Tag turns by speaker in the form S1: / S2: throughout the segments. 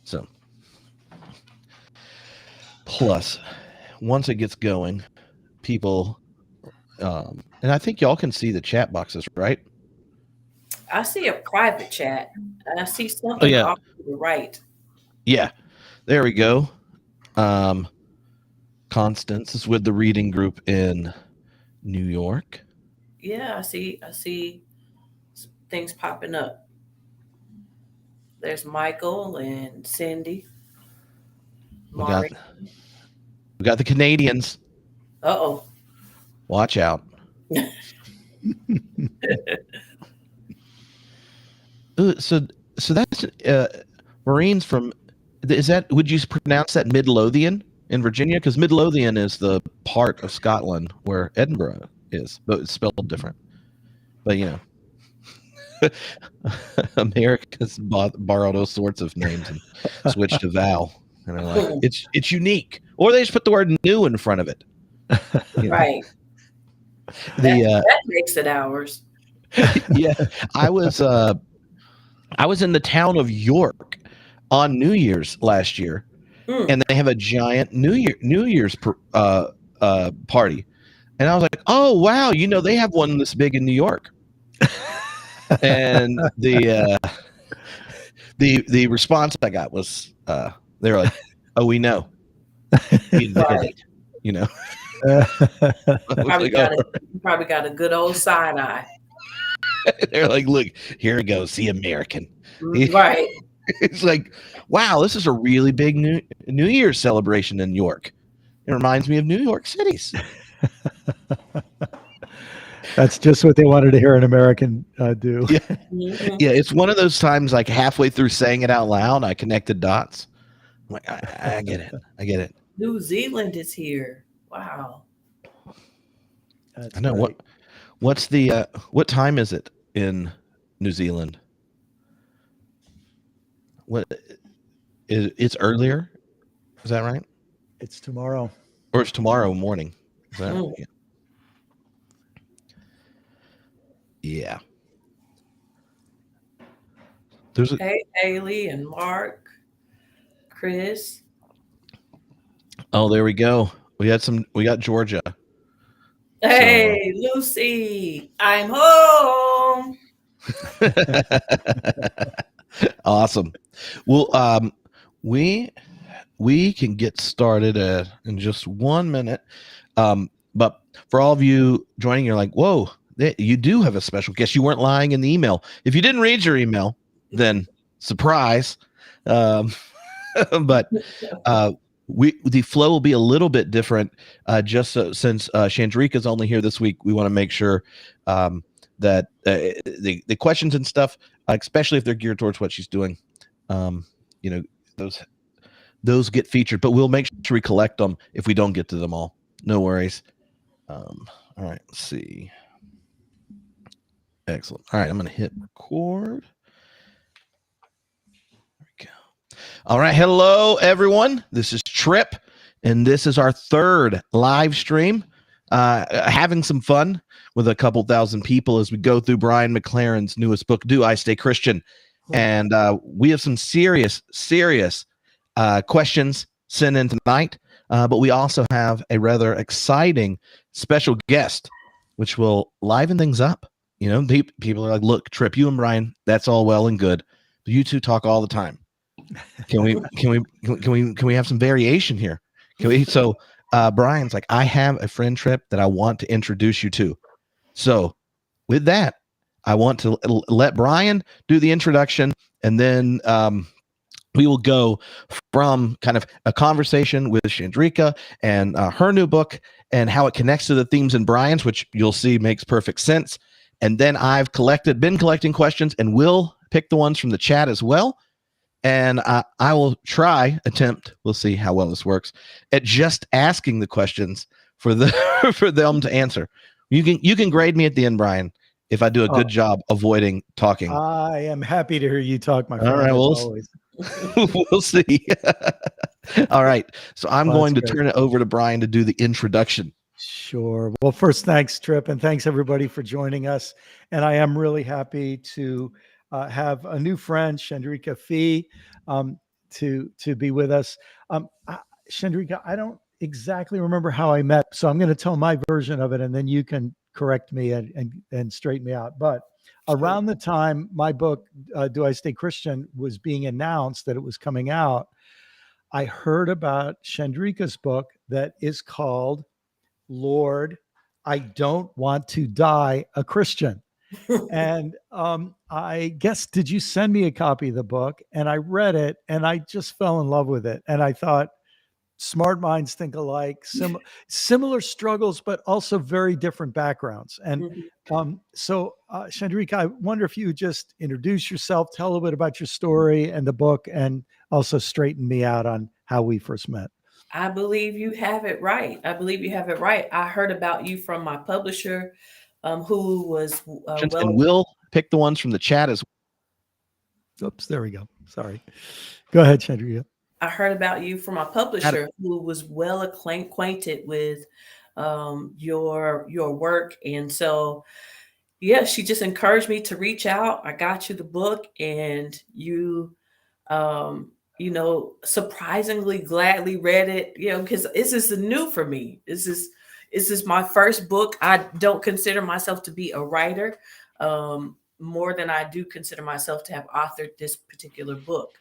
S1: So, plus, once it gets going, people, and I think y'all can see the chat boxes, right?
S2: I see a private chat, and I see
S1: Oh
S2: something
S1: yeah,
S2: off to the right.
S1: yeah. There we go. Um, Constance is with the reading group in New York.
S2: Yeah, I see things popping up. There's Michael and Cindy,
S1: We got
S2: Mari.
S1: we got the Canadians.
S2: Uh-oh.
S1: Watch out. So that's Marines from. Is that, would you pronounce that Midlothian in Virginia? Because Midlothian is the part of Scotland where Edinburgh is, but it's spelled different. But America's borrowed all sorts of names and switched to vowel, and they're like, it's unique, or they just put the word new in front of it.
S2: Right. That
S1: The
S2: that makes it ours.
S1: yeah, I was in the town of York on New Year's last year,
S2: Mm.
S1: and they have a giant New Year's party, and I was like, oh wow, they have one this big in New York, and the response I got was they were like, oh, we know, we invented
S2: Right.
S1: it, you know. I was
S2: Probably
S1: like, oh.
S2: got a probably got a good old side eye.
S1: They're like, look, here he goes, the American.
S2: Right.
S1: It's like, wow, this is a really big New Year's celebration in York. It reminds me of New York cities.
S3: That's just what they wanted to hear an American do.
S1: Yeah,
S2: Hmm.
S1: yeah. It's one of those times, like halfway through saying it out loud, I connected dots. I'm like, I get it. I get it.
S2: New Zealand is here. Wow.
S3: That's
S1: I know
S3: great.
S1: what's the what time is it in New Zealand? What is it's earlier? Is that right?
S3: It's tomorrow.
S1: Or it's tomorrow morning? Is that
S2: Mm.
S1: yeah. Yeah. There's a
S2: Hey, Haley and Mark, Chris.
S1: oh, there we go. We got Georgia. So
S2: Hey, Lucy. I'm home.
S1: awesome. Well, we we can get started in just 1 minute. But for all of you joining, you're like, whoa, you do have a special guest. You weren't lying in the email. If you didn't read your email, then surprise. Um, but the flow will be a little bit different. Just since Chandrika is only here this week, we want to make sure that the questions and stuff, especially if they're geared towards what she's doing, um, you know, those get featured. But we'll make sure we collect them if we don't get to them all. No worries. All right, let's see. Excellent. All right, I'm going to hit record. There we go. All right, hello everyone. This is Trip, and this is our third live stream. Having some fun with a couple thousand people as we go through Brian McLaren's newest book, Do I Stay Christian? And we have some serious questions sent in tonight, but we also have a rather exciting special guest, which will liven things up. People are like, look, Trip, you and Brian, that's all well and good, but you two talk all the time. Can we have some variation here? So Brian's like, I have a friend, Trip, that I want to introduce you to. So with that, I want to let Brian do the introduction, and then we will go from kind of a conversation with Chandrika and her new book and how it connects to the themes in Brian's, which you'll see makes perfect sense. And then I've been collecting questions, and we'll pick the ones from the chat as well. And I will attempt, we'll see how well this works, at just asking the questions for them to answer. You can grade me at the end, Brian, if I do a good job avoiding talking.
S3: I am happy to hear you talk, my friend.
S1: All right,
S3: always.
S1: We'll see. All right, so I'm going to turn it over to Brian to do the introduction.
S3: Sure. Well, first, thanks, Trip, and thanks everybody for joining us. And I am really happy to have a new friend, Chandrika Phea. to be with us. Chandrika, I don't exactly remember how I met, so I'm going to tell my version of it, and then you can correct me and straighten me out. But around the time my book, Do I Stay Christian, was being announced that it was coming out, I heard about Chandrika's book that is called Lord, I Don't Want to Die a Christian. And I guess, did you send me a copy of the book? And I read it and I just fell in love with it. And I thought, smart minds think alike, similar struggles, but also very different backgrounds. And Chandrika, I wonder if you would just introduce yourself, tell a little bit about your story and the book, and also straighten me out on how we first met.
S2: I believe you have it right. I heard about you from my publisher, who was
S1: And we'll pick the ones from the chat as well.
S3: Oops, there we go. Sorry. Go ahead, Chandrika.
S2: I heard about you from my publisher, who was well acquainted with your work, and so yeah, she just encouraged me to reach out. I got you the book, and you surprisingly gladly read it, because this is new for me. This is my first book. I don't consider myself to be a writer, more than I do consider myself to have authored this particular book.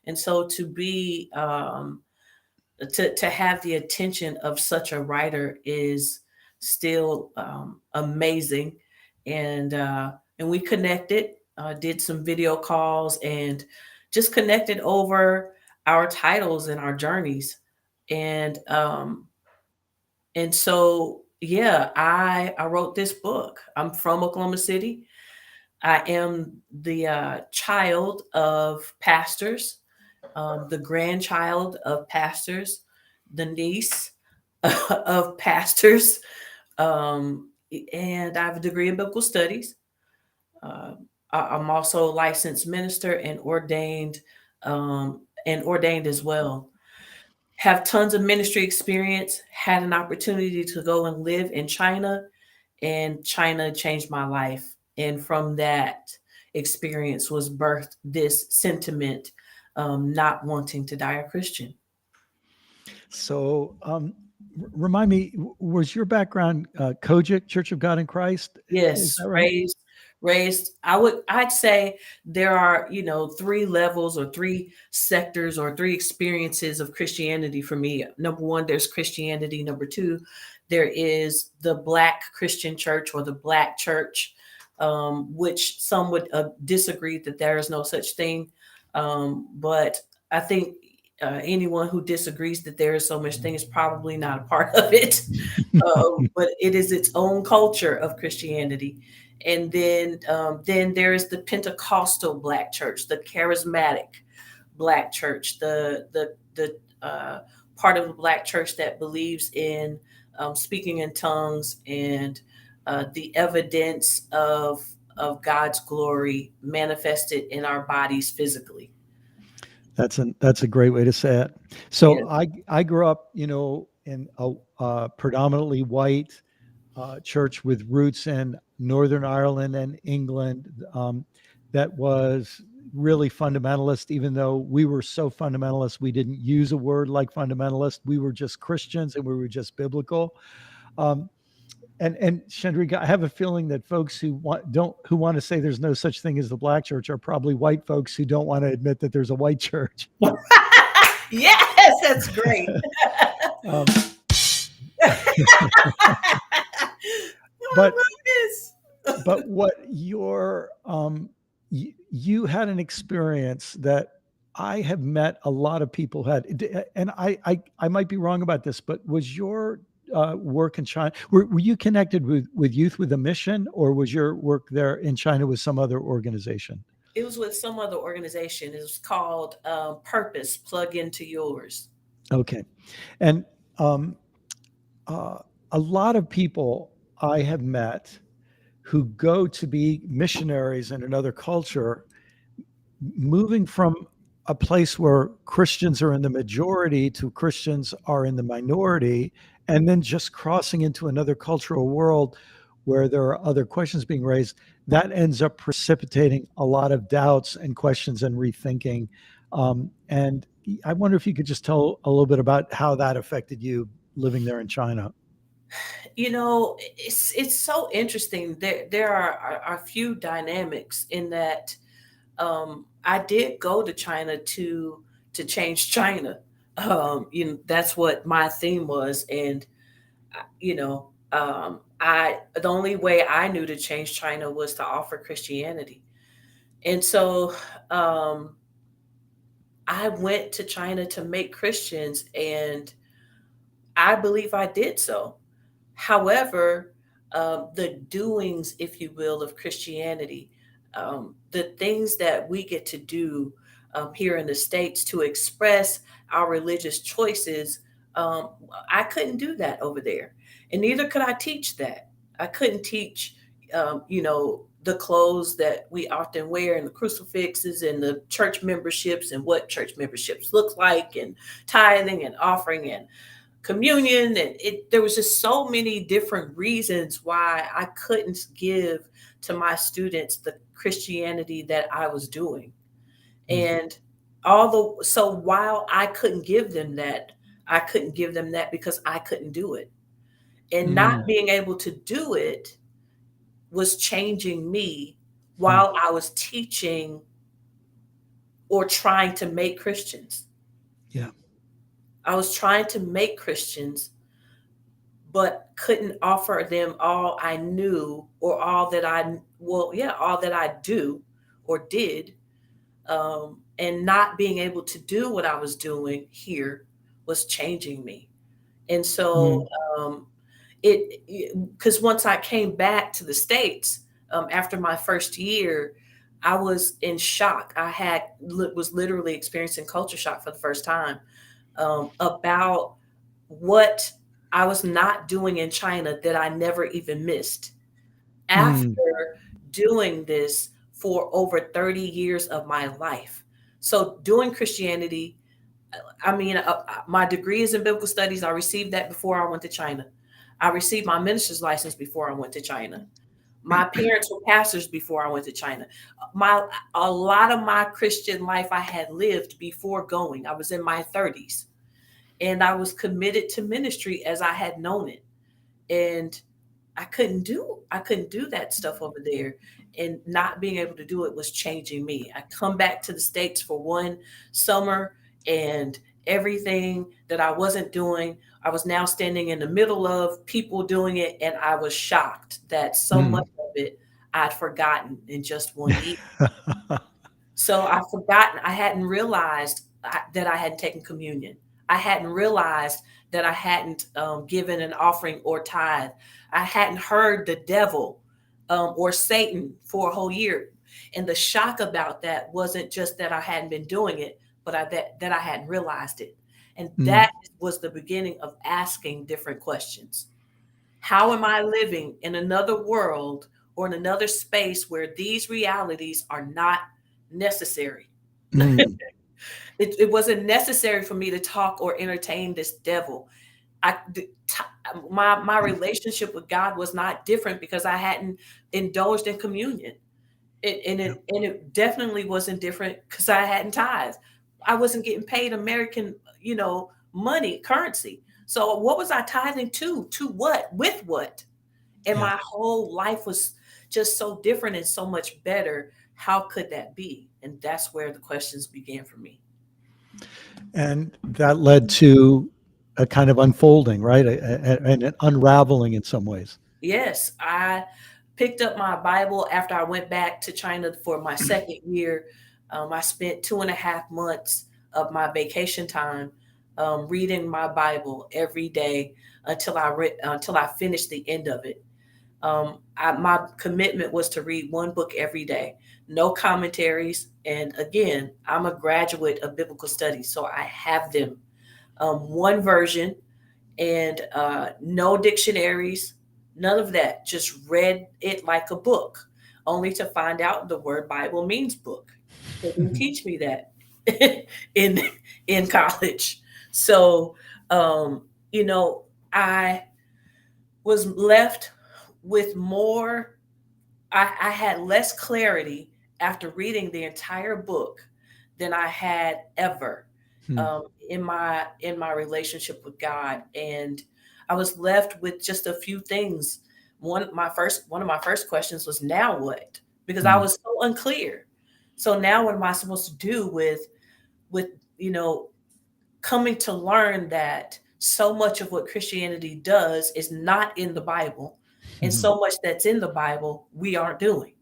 S2: And so to be to have the attention of such a writer is still amazing. And we connected, did some video calls, and just connected over our titles and our journeys. And so, yeah, I wrote this book. I'm from Oklahoma City. I am the child of pastors, the grandchild of pastors, the niece of pastors, and I have a degree in biblical studies. I'm also a licensed minister and ordained as well. Have tons of ministry experience, had an opportunity to go and live in China, and China changed my life. And from that experience was birthed this sentiment, not wanting to die a Christian.
S3: So remind me, was your background Kojic, Church of God in Christ?
S2: Yes, right? raised. I'd say there are, three levels or three sectors or three experiences of Christianity for me. Number one, there's Christianity. Number two, there is the Black Christian church or the Black church, which some would disagree that there is no such thing. But I think anyone who disagrees that there is so much thing is probably not a part of it. But it is its own culture of Christianity. And then there is the Pentecostal Black church, the charismatic Black church, the part of the Black church that believes in speaking in tongues and the evidence of God's glory manifested in our bodies physically.
S3: That's a great way to say it. So
S2: Yeah.
S3: I grew up, in a predominantly white church with roots in Northern Ireland and England, that was really fundamentalist. Even though we were so fundamentalist, we didn't use a word like fundamentalist. We were just Christians and we were just biblical. And Chandrika, I have a feeling that folks who want to say there's no such thing as the Black church are probably white folks who don't want to admit that there's a white church.
S2: Yes, that's great.
S3: But what you had an experience that I have met a lot of people had, and I might be wrong about this, but was your work in China, were you connected with Youth with a Mission, or was your work there in China with some other organization?
S2: It was with some other organization. It was called Purpose, Plug Into Yours.
S3: Okay. And a lot of people I have met who go to be missionaries in another culture, moving from a place where Christians are in the majority to Christians are in the minority, and then just crossing into another cultural world where there are other questions being raised, that ends up precipitating a lot of doubts and questions and rethinking. And I wonder if you could just tell a little bit about how that affected you living there in China.
S2: It's so interesting. There are a few dynamics in that. I did go to China to change China. That's what my theme was, and I the only way I knew to change China was to offer Christianity, and so um, I went to China to make Christians, and I believe I did so. However, the doings, if you will, of Christianity, the things that we get to do here in the States to express our religious choices, um, I couldn't do that over there. And neither could I teach that. I couldn't teach, the clothes that we often wear and the crucifixes and the church memberships and what church memberships look like and tithing and offering and communion, and there was just so many different reasons why I couldn't give to my students the Christianity that I was doing.
S3: Mm,
S2: And so while I couldn't give them that, I couldn't give them that because I couldn't do it. And not
S3: mm,
S2: being able to do it was changing me
S3: mm.
S2: while I was teaching or trying to make Christians.
S3: Yeah.
S2: I was trying to make Christians but couldn't offer them all I knew or all that I do or did. And not being able to do what I was doing here was changing me. And so,
S3: Mm,
S2: um, because once I came back to the States, after my first year, I was in shock. Was literally experiencing culture shock for the first time, about what I was not doing in China that I never even missed
S3: mm,
S2: after doing this for over 30 years of my life. So, doing Christianity, my degree is in biblical studies. I received that before I went to China. I received my minister's license before I went to China. My parents were pastors before I went to China. My A lot of my Christian life I had lived before going. I was in my 30s and I was committed to ministry as I had known it. And I couldn't do that stuff over there. And not being able to do it was changing me. I come back to the States for one summer, and everything that I wasn't doing, I was now standing in the middle of people doing it, and I was shocked that so
S3: mm.
S2: much of it I'd forgotten in just 1 year. So I hadn't realized that I hadn't taken communion. I hadn't realized that I hadn't given an offering or tithe. I hadn't heard the devil or Satan for a whole year. And the shock about that wasn't just that I hadn't been doing it, but that I hadn't realized it. And
S3: Mm,
S2: that was the beginning of asking different questions. How am I living in another world or in another space where these realities are not necessary?
S3: mm.
S2: It wasn't necessary for me to talk or entertain this devil. My relationship with God was not different because I hadn't indulged in communion.
S3: Yeah.
S2: And it definitely wasn't different because I hadn't tithed. I wasn't getting paid American, money, currency. So what was I tithing to? To what? With what? And
S3: Yeah.
S2: my whole life was just so different and so much better. How could that be? And that's where the questions began for me.
S3: And that led to a kind of unfolding, right? And an unraveling in some ways.
S2: Yes, I picked up my Bible after I went back to China for my second year. I spent 2.5 months of my vacation time reading my Bible every day until I finished the end of it. My commitment was to read one book every day, no commentaries. And again, I'm a graduate of biblical studies, so I have them. One version and no dictionaries, none of that. Just read it like a book, only to find out the word Bible means book. They didn't teach me that in in college. So, um, you know, I was left with more. I had less clarity after reading the entire book than I had ever
S3: Hmm.
S2: in my relationship with God, and I was left with just a few things. One of my first questions was, now what? Because I
S3: Hmm.
S2: was so unclear. So now what am I supposed to do with you know coming to learn that so much of what Christianity does is not in the Bible, and
S3: Hmm.
S2: so much that's in the Bible we aren't doing.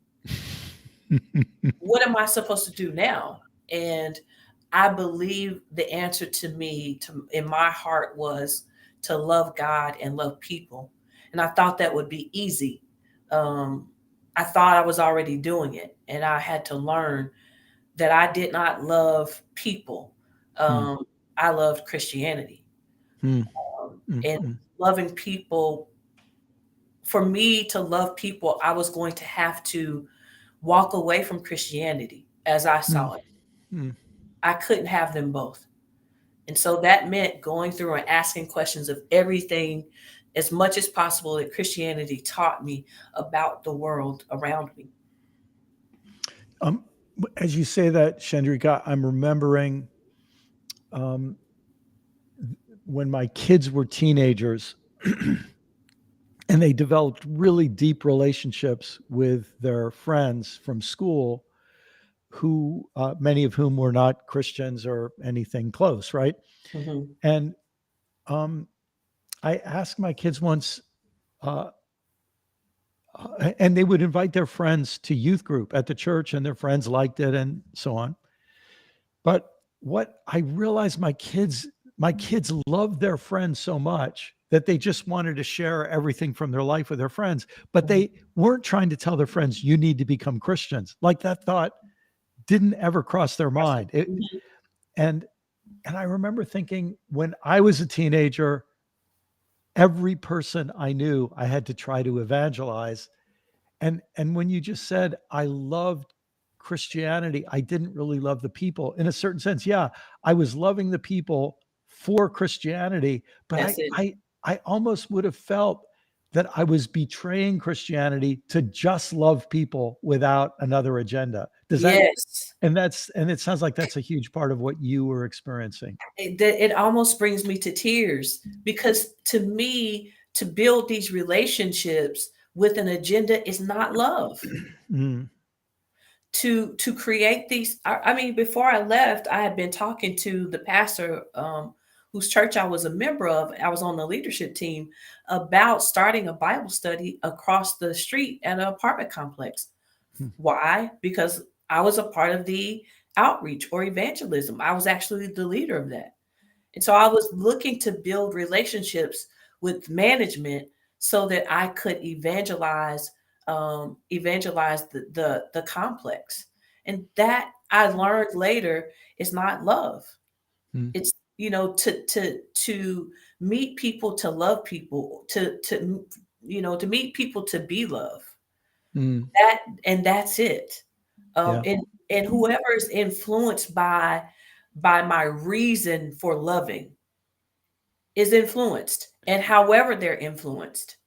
S2: What am I supposed to do now? And I believe the answer to me, in my heart, was to love God and love people. And I thought that would be easy. Um, I thought I was already doing it, and I had to learn that I did not love people.
S3: Hmm.
S2: Um, I loved Christianity.
S3: Hmm.
S2: And
S3: Hmm.
S2: loving people, for me to love people, I was going to have to walk away from Christianity as I
S3: Hmm.
S2: saw it.
S3: Hmm.
S2: I couldn't have them both. And so that meant going through and asking questions of everything as much as possible that Christianity taught me about the world around me.
S3: Um, as you say that, Chandrika, I'm remembering um, when my kids were teenagers and they developed really deep relationships with their friends from school, who many of whom were not Christians or anything close, right?
S2: Hmm.
S3: And um, I asked my kids once, uh, and they would invite their friends to youth group at the church, and their friends liked it, and so on. But what I realized, my kids loved their friends so much that they just wanted to share everything from their life with their friends, but
S2: Hmm.
S3: they weren't trying to tell their friends, you need to become Christians. Like, that thought didn't ever cross their mind. And and I remember thinking, when I was a teenager, every person I knew I had to try to evangelize. And when you just said, I loved Christianity, I didn't really love the people. In a certain sense, yeah, I was loving the people for Christianity, but
S2: That's
S3: I
S2: it.
S3: I I almost would have felt that I was betraying Christianity to just love people without another agenda. Does that
S2: Yes.
S3: and it sounds like that's a huge part of what you were experiencing.
S2: It almost brings me to tears, because to me, to build these relationships with an agenda is not love.
S3: Mm,
S2: To create these, I mean, before I left, I had been talking to the pastor, whose church I was a member of. I was on the leadership team, about starting a Bible study across the street at an apartment complex.
S3: mm,
S2: Why? Because I was a part of the outreach or evangelism. I was actually the leader of that. And so I was looking to build relationships with management so that I could evangelize the complex. And that, I learned later, is not love.
S3: mm,
S2: It's, to meet people, to love people, to meet people, to be love.
S3: mm.
S2: That's it.
S3: Yeah.
S2: And whoever is influenced by my reason for loving is influenced, and however they're influenced.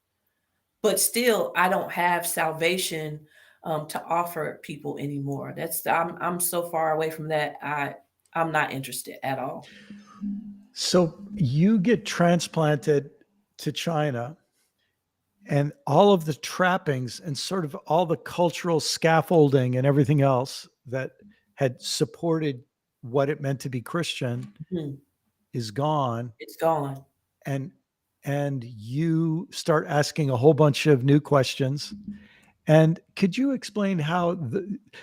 S2: But still, I don't have salvation to offer people anymore. I'm so far away from that. I'm not interested at all.
S3: So you get transplanted to China, and all of the trappings and sort of all the cultural scaffolding and everything else that had supported what it meant to be Christian
S2: Mhm.
S3: is gone.
S2: It's gone.
S3: And you start asking a whole bunch of new questions. And could you explain how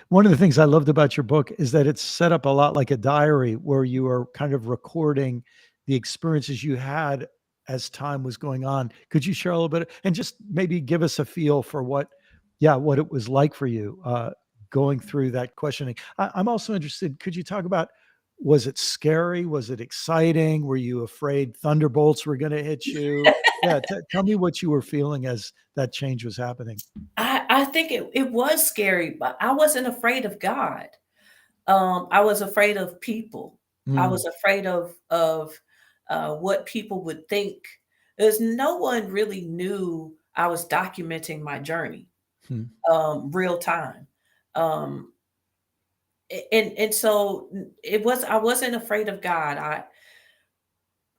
S3: one of the things I loved about your book is that it's set up a lot like a diary, where you are kind of recording the experiences you had as time was going on. Could you share a little bit and just maybe give us a feel for what it was like for you going through that questioning? I'm also interested. Could you talk about, was it scary? Was it exciting? Were you afraid thunderbolts were going to hit you? Yeah, tell me what you were feeling as that change was happening.
S2: I think it was scary, but I wasn't afraid of God. I was afraid of people. I
S3: Mm,
S2: was afraid of what people would think. There's no one really knew I was documenting my journey,
S3: hmm,
S2: real time. Um, And so I wasn't afraid of God.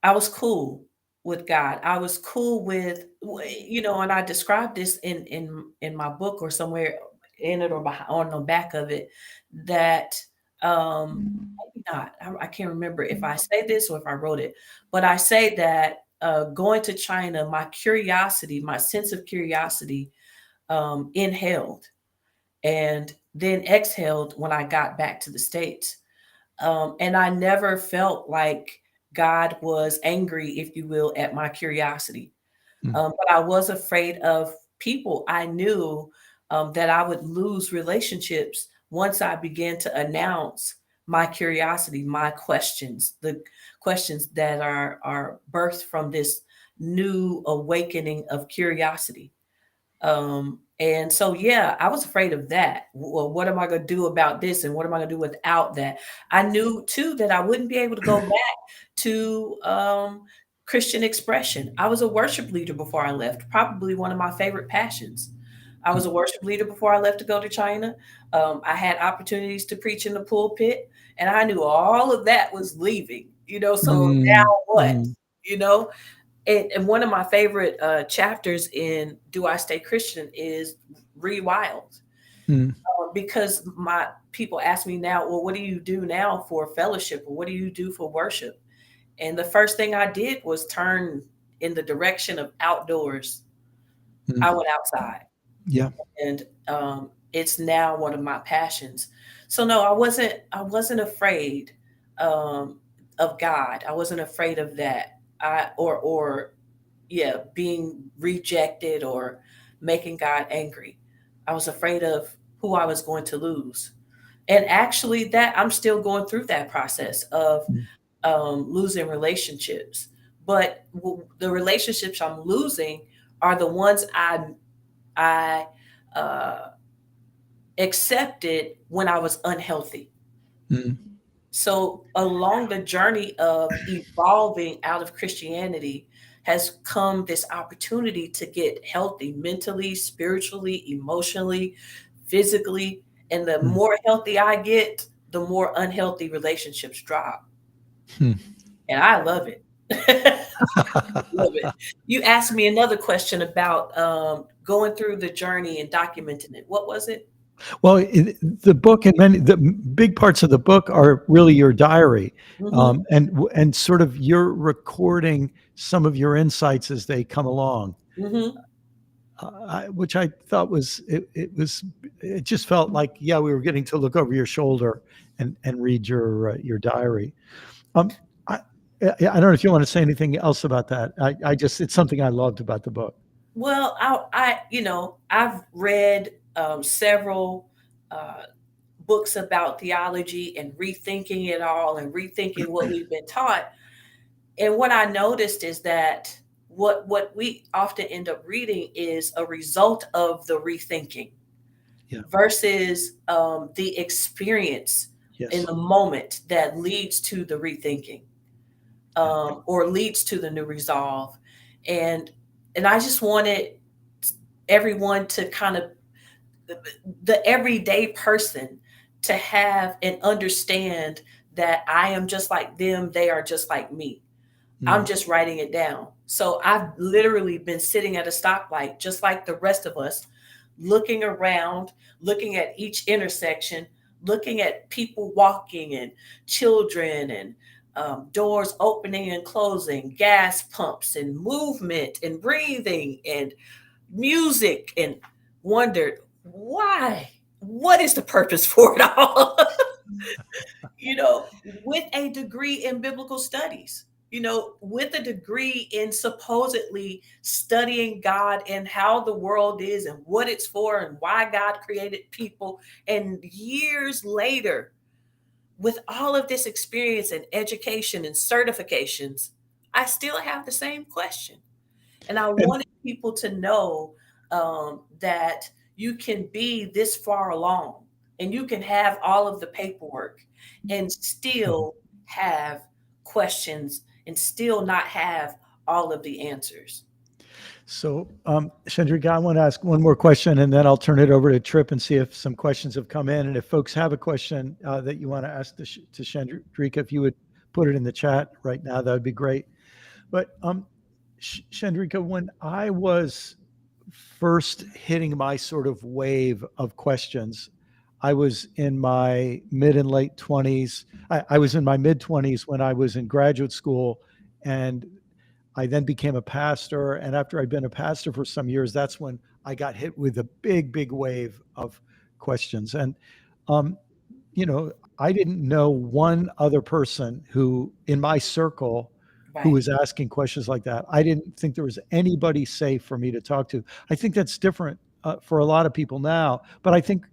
S2: I was cool with God. I was cool with, and I described this in my book or somewhere in it or behind, on the back of it, that maybe not. I can't remember if I say this or if I wrote it, but I say that going to China, my curiosity, my sense of curiosity, inhaled and then exhaled when I got back to the States. And I never felt like God was angry, if you will, at my curiosity.
S3: Mm.
S2: But I was afraid of people. I knew that I would lose relationships once I began to announce my curiosity, my questions, the questions that are birthed from this new awakening of curiosity. And so, yeah, I was afraid of that. Well, what am I going to do about this? And what am I going to do without that? I knew too that I wouldn't be able to go back to Christian expression. I was a worship leader before I left, probably one of my favorite passions. I was a worship leader before I left to go to China. I had opportunities to preach in the pulpit, and I knew all of that was leaving, so
S3: Mm.
S2: now what?
S3: Mm.
S2: You know, and one of my favorite chapters in Do I Stay Christian is Read Wild,
S3: Mm.
S2: because my people ask me now, well, what do you do now for fellowship, or what do you do for worship? And the first thing I did was turn in the direction of outdoors. I
S3: Mm.
S2: went outside,
S3: Yeah.
S2: and it's now one of my passions. So no, I wasn't afraid um, of God. I wasn't afraid of that. Or yeah, being rejected or making God angry. I was afraid of who I was going to lose. And actually, that I'm still going through that process of
S3: Mm.
S2: losing relationships. But the relationships I'm losing are the ones I uh, accepted when I was unhealthy.
S3: Mm.
S2: So along the journey of evolving out of Christianity has come this opportunity to get healthy mentally, spiritually, emotionally, physically. And the
S3: Mm.
S2: more healthy I get, the more unhealthy relationships drop.
S3: Mm.
S2: And I love it. Love it. You asked me another question about going through the journey and documenting it. What was it?
S3: Well, the book and the big parts of the book are really your diary,
S2: Hmm.
S3: and sort of you're recording some of your insights as they come along,
S2: Hmm.
S3: which I thought was it just felt like, yeah, we were getting to look over your shoulder and read your diary. Um, I I don't know if you want to say anything else about that. I just it's something I loved about the book.
S2: Well, I've read several uh, books about theology and rethinking it all and rethinking what we've been taught. And what I noticed is that what we often end up reading is a result of the rethinking
S3: Yeah.
S2: versus the experience in
S3: Yes.
S2: the moment that leads to the rethinking,
S3: Yeah.
S2: or leads to the new resolve. And I just wanted everyone to kind of, the everyday person, to have and understand that I am just like them, they are just like me. I'm
S3: Mm.
S2: just writing it down. So I've literally been sitting at a stoplight, just like the rest of us, looking around, looking at each intersection, looking at people walking and children and doors opening and closing, gas pumps and movement and breathing and music, and wondered why. What is the purpose for it all? With a degree in biblical studies, with a degree in supposedly studying God and how the world is and what it's for and why God created people. And years later, with all of this experience and education and certifications, I still have the same question. And I
S3: And
S2: wanted people to know that you can be this far along and you can have all of the paperwork and still have questions and still not have all of the answers.
S3: So, Chandrika, I want to ask one more question, and then I'll turn it over to Trip and see if some questions have come in. And if folks have a question that you want to ask to Chandrika, if you would put it in the chat right now, that would be great. But Chandrika, when I was first hitting my sort of wave of questions, I was in my mid and late 20s. I was in my mid 20s when I was in graduate school, and I then became a pastor. And after I'd been a pastor for some years, that's when I got hit with a big wave of questions. And, um, I didn't know one other person who in my circle who
S2: Right.
S3: was asking questions like that. I didn't think there was anybody safe for me to talk to. I think that's different for a lot of people now, but I think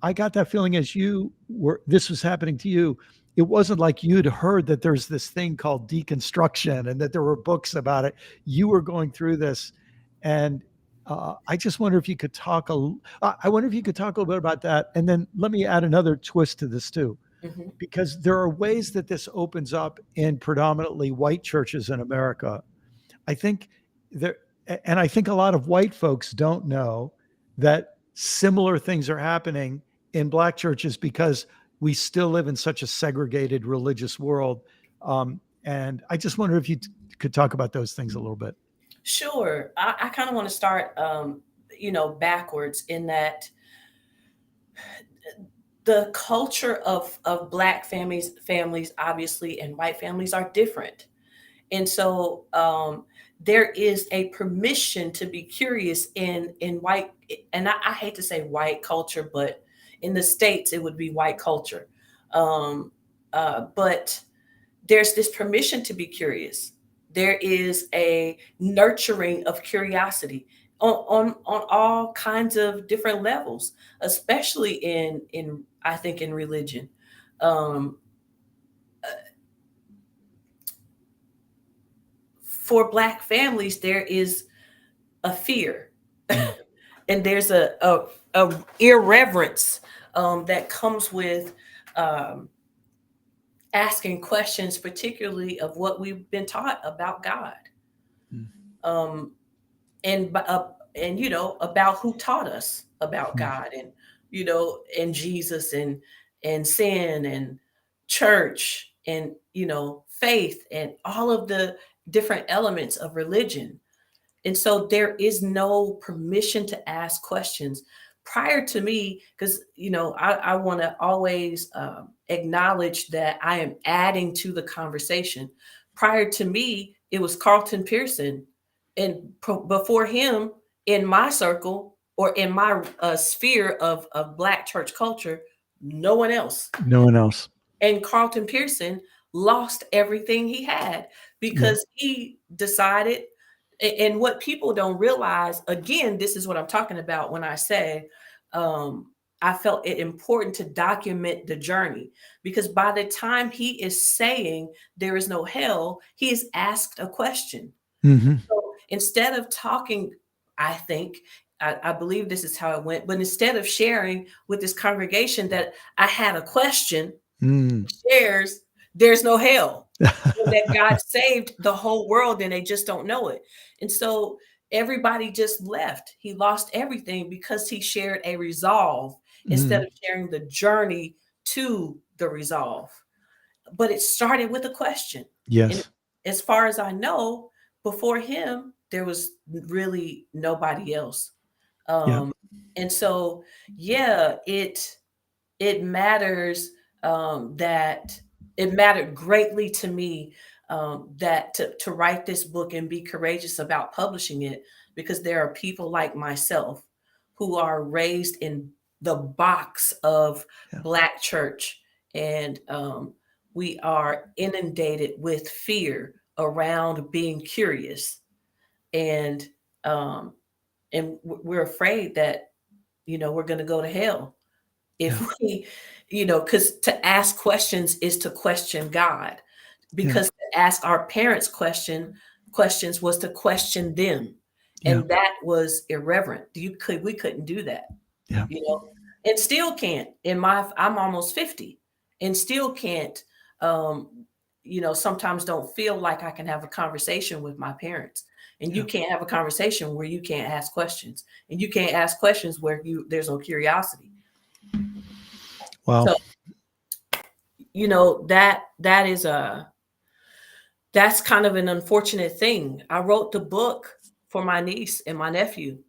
S3: I got that feeling as this was happening to you. It wasn't like you'd heard that there's this thing called deconstruction and that there were books about it. You were going through this, and I just wonder if you could talk I wonder if you could talk a little bit about that. And then let me add another twist to this too,
S2: Mm-hmm.
S3: because there are ways that this opens up in predominantly white churches in America. I think there, and I think a lot of white folks don't know that similar things are happening in black churches because we still live in such a segregated religious world. And I just wonder if you could talk about those things a little bit.
S2: Sure. I kind of want to start, backwards in that the culture of Black families obviously and white families are different. And so there is a permission to be curious in white, and I hate to say white culture, but in the States it would be white culture. But there's this permission to be curious. There is a nurturing of curiosity on all kinds of different levels, especially in I think in religion. Um, for Black families, there is a fear, and there's a irreverence that comes with um, asking questions, particularly of what we've been taught about God, um, and about who taught us about God, and and Jesus, and sin, and church, and faith, and all of the different elements of religion. And so there is no permission to ask questions prior to me, because I want to always acknowledge that I am adding to the conversation. Prior to me, it was Carlton Pearson, and before him, in my circle or in my sphere of Black church culture, no one else.
S3: No one else.
S2: And Carlton Pearson lost everything he had because he decided. And what people don't realize, again, this is what I'm talking about when I say I felt it important to document the journey, because by the time he is saying there is no hell, he is asked a question.
S3: Mm-hmm.
S2: So instead of talking, I believe this is how it went, but instead of sharing with this congregation that I had a question, shares there's no hell, that God saved the whole world and they just don't know it. And so everybody just left. He lost everything because he shared a resolve instead of sharing the journey to the resolve. But it started with a question.
S3: Yes.
S2: And as far as I know, before him, there was really nobody else. And so, it matters, that it mattered greatly to me, that to write this book and be courageous about publishing it, because there are people like myself who are raised in the box of Black church, and we are inundated with fear around being curious, and we're afraid that we're going to go to hell if we, because to ask questions is to question God, because to ask our parents questions was to question them, and that was irreverent. We couldn't do that, and still can't. I'm almost 50, and still can't, sometimes don't feel like I can have a conversation with my parents. And you can't have a conversation where you can't ask questions, and you can't ask questions where there's no curiosity.
S3: Wow.
S2: So, that's kind of an unfortunate thing. I wrote the book for my niece and my nephew,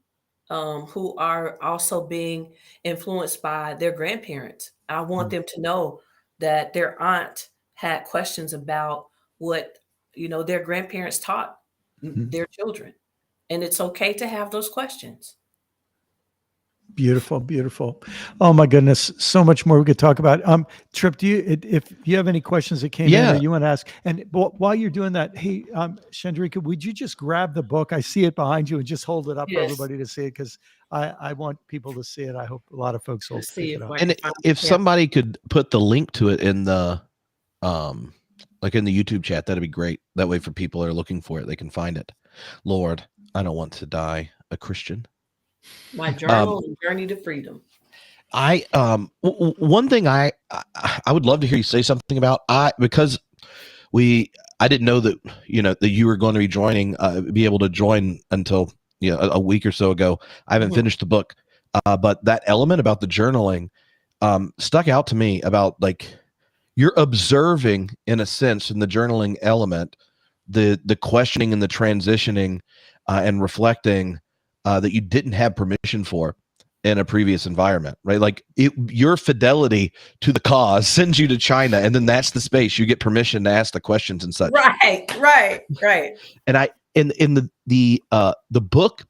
S2: who are also being influenced by their grandparents. I want them to know that their aunt had questions about what their grandparents taught their children, and it's okay to have those questions.
S3: Beautiful, beautiful. Oh my goodness, so much more we could talk about. Trip, if you have any questions that came in or you want to ask, and while you're doing that, hey, Chandrika, would you just grab the book? I see it behind you, and just hold it up for everybody to see it, because I want people to see it. I hope a lot of folks will pick it up.
S1: And if somebody could put the link to it in the like in the YouTube chat, that'd be great. That way, for people that are looking for it, they can find it. Lord, I don't want to die a Christian.
S2: My journal and journey to freedom.
S1: One thing I would love to hear you say something about, because I didn't know that that you were going to be joining, be able to join until a week or so ago. I haven't finished the book, but that element about the journaling stuck out to me, about like you're observing, in a sense, in the journaling element, the questioning and the transitioning and reflecting that you didn't have permission for in a previous environment, right? Like your fidelity to the cause sends you to China, and then that's the space you get permission to ask the questions and such.
S2: Right.
S1: And in the book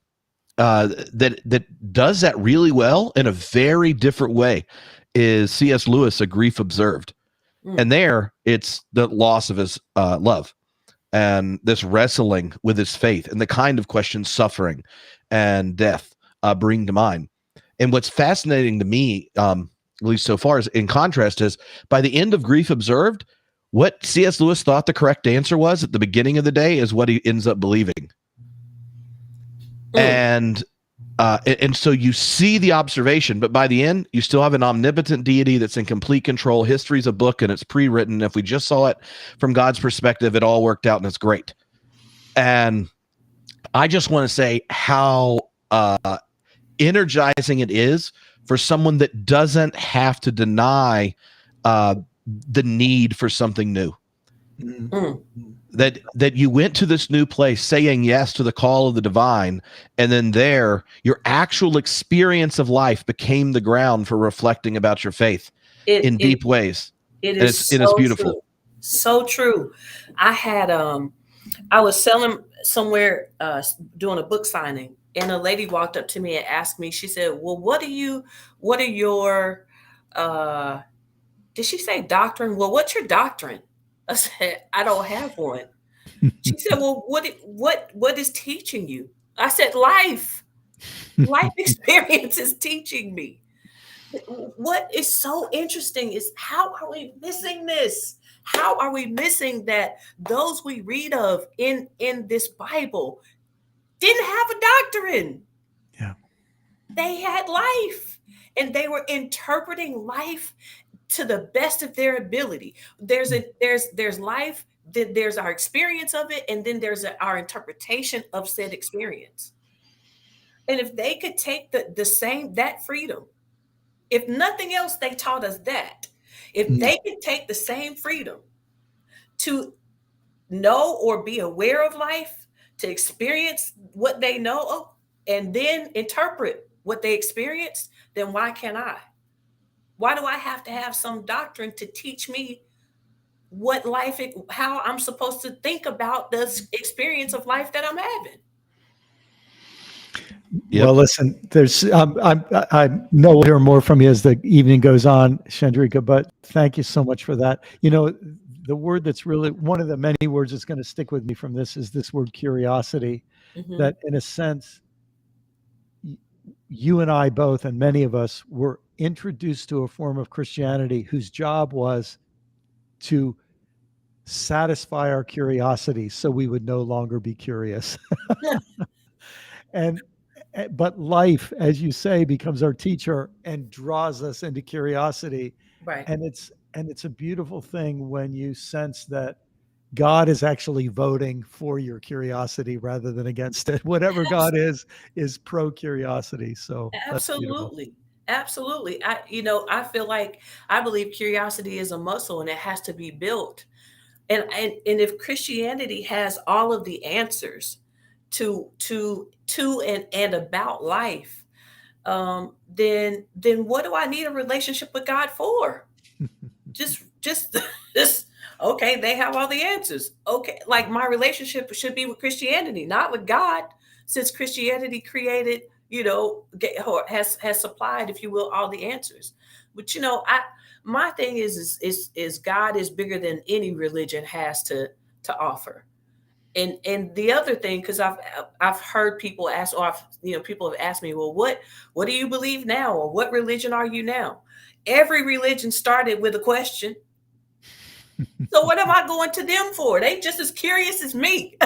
S1: that does that really well in a very different way is C.S. Lewis, A Grief Observed. And there it's the loss of his love, and this wrestling with his faith, and the kind of questions suffering and death bring to mind. And what's fascinating to me, at least so far, is in contrast, is by the end of Grief Observed, what C.S. Lewis thought the correct answer was at the beginning of the day is what he ends up believing. And so you see the observation, but by the end, you still have an omnipotent deity that's in complete control. History's a book, and it's pre-written. If we just saw it from God's perspective, it all worked out, and it's great. And I just want to say how energizing it is for someone that doesn't have to deny the need for something new. That you went to this new place saying yes to the call of the divine, and then there your actual experience of life became the ground for reflecting about your faith in deep ways.
S2: It's beautiful. True. So true. I was selling somewhere, doing a book signing, and a lady walked up to me and asked me, she said, well, what are your did she say doctrine? Well, what's your doctrine? I said, I don't have one. She said, well, what is teaching you? I said, life experience is teaching me. What is so interesting is, how are we missing this? How are we missing that those we read of in this Bible didn't have a doctrine?
S3: Yeah.
S2: They had life, and they were interpreting life to the best of their ability. There's life, then there's our experience of it, and then there's our interpretation of said experience. And if they could take that freedom, if nothing else, they taught us that. If they could take the same freedom to know or be aware of life, to experience what they know, and then interpret what they experienced, then why can't I? Why do I have to have some doctrine to teach me what life, how I'm supposed to think about this experience of life that I'm having?
S3: Yep. Well, listen, there's I know we'll hear more from you as the evening goes on, Chandrika, but thank you so much for that. The word that's really one of the many words that's going to stick with me from this is this word curiosity. That in a sense, you and I both, and many of us, were introduced to a form of Christianity whose job was to satisfy our curiosity so we would no longer be curious. But life, as you say, becomes our teacher and draws us into curiosity.
S2: Right.
S3: And it's a beautiful thing when you sense that God is actually voting for your curiosity rather than against it. Whatever God is pro curiosity. So that's beautiful.
S2: Absolutely. Absolutely. I feel like I believe curiosity is a muscle and it has to be built. And if Christianity has all of the answers to and about life, then what do I need a relationship with God for? Just just okay, they have all the answers. Okay, like my relationship should be with Christianity, not with God, since Christianity created, or has supplied, if you will, all the answers. But I my thing is God is bigger than any religion has to offer. And the other thing, because I've heard people ask, or people have asked me, well, what do you believe now, or what religion are you now? Every religion started with a question. So what am I going to them for? They just as curious as me.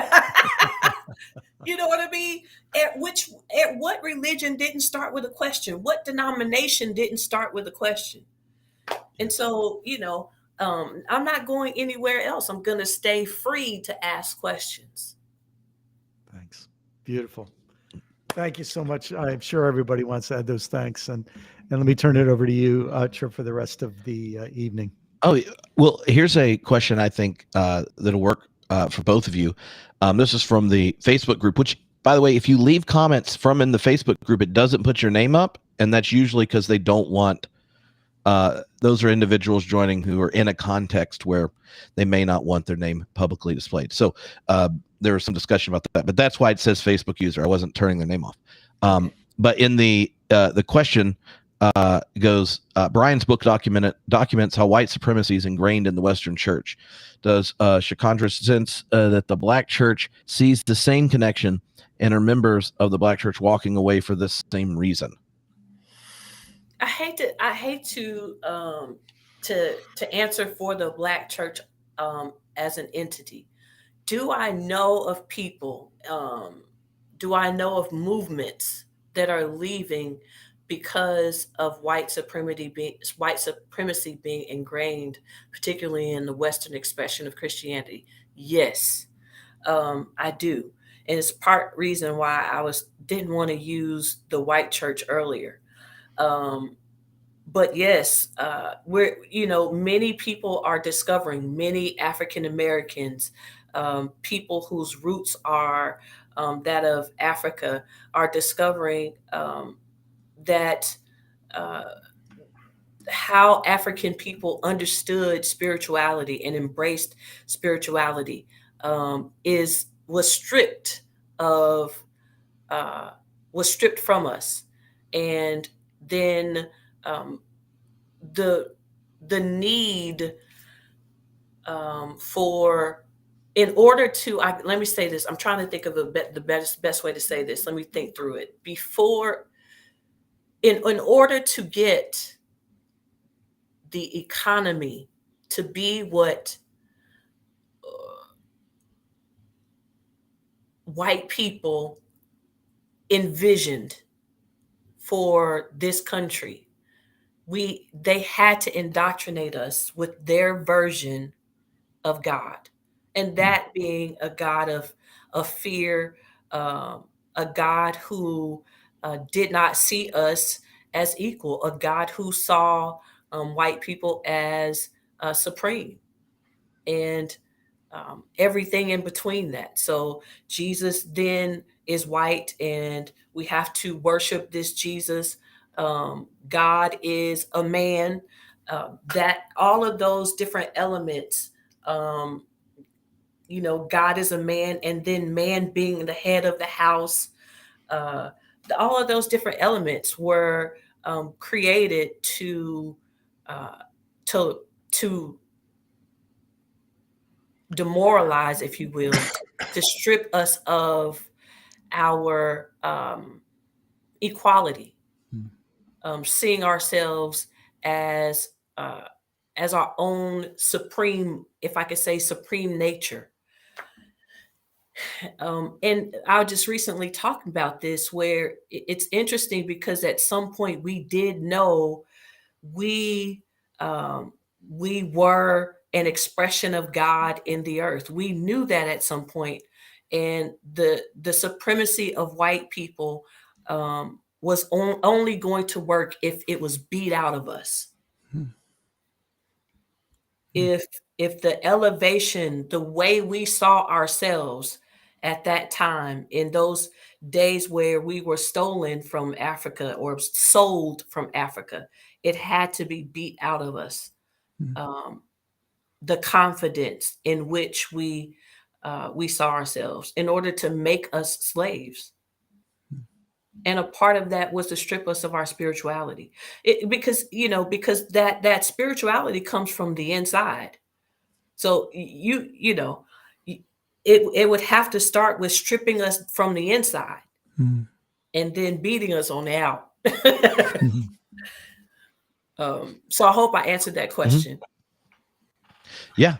S2: You know what I mean? At what religion didn't start with a question? What denomination didn't start with a question? And so, I'm not going anywhere else. I'm going to stay free to ask questions.
S3: Thanks. Beautiful. Thank you so much. I'm sure everybody wants to add those thanks. And let me turn it over to you, Trip, for the rest of the evening.
S1: Oh, well, here's a question I think that'll work for both of you. This is from the Facebook group, which, by the way, if you leave comments from in the Facebook group, it doesn't put your name up. And that's usually because they don't want, those are individuals joining who are in a context where they may not want their name publicly displayed. So there was some discussion about that, but that's why it says Facebook user. I wasn't turning their name off. But in the question, goes, Brian's book documents how white supremacy is ingrained in the Western church. Does Chandrika sense that the black church sees the same connection and are members of the black church walking away for this same reason?
S2: I hate to answer for the black church as an entity. Do I know of people? Do I know of movements that are leaving because of white supremacy being ingrained, particularly in the Western expression of Christianity? Yes, I do, and it's part reason why didn't want to use the white church earlier. But yes, many people are discovering, many African Americans, people whose roots are that of Africa, are discovering that how African people understood spirituality and embraced spirituality was stripped of was stripped from us, and then the need for, in order to, let me say this, I'm trying to think of the best way to say this. Let me think through it. In order to get the economy to be what white people envisioned for this country, they had to indoctrinate us with their version of God, and that being a God of fear, a God who did not see us as equal, a God who saw white people as supreme, and everything in between that. So Jesus then is white, and we have to worship this Jesus. God is a man. That all of those different elements, God is a man, and then man being the head of the house. All of those different elements were created to to demoralize, if you will, to strip us of our equality, seeing ourselves as our own supreme, if I could say, supreme nature. And I just recently talked about this, where it's interesting because at some point we did know we we were an expression of God in the earth. We knew that at some point, and the supremacy of white people was only going to work if it was beat out of us. If the elevation, the way we saw ourselves at that time, in those days where we were stolen from Africa or sold from Africa, it had to be beat out of us. The confidence in which we saw ourselves, in order to make us slaves. And a part of that was to strip us of our spirituality, because that spirituality comes from the inside. So it would have to start with stripping us from the inside, and then beating us on the out. So I hope I answered that question.
S1: Yeah.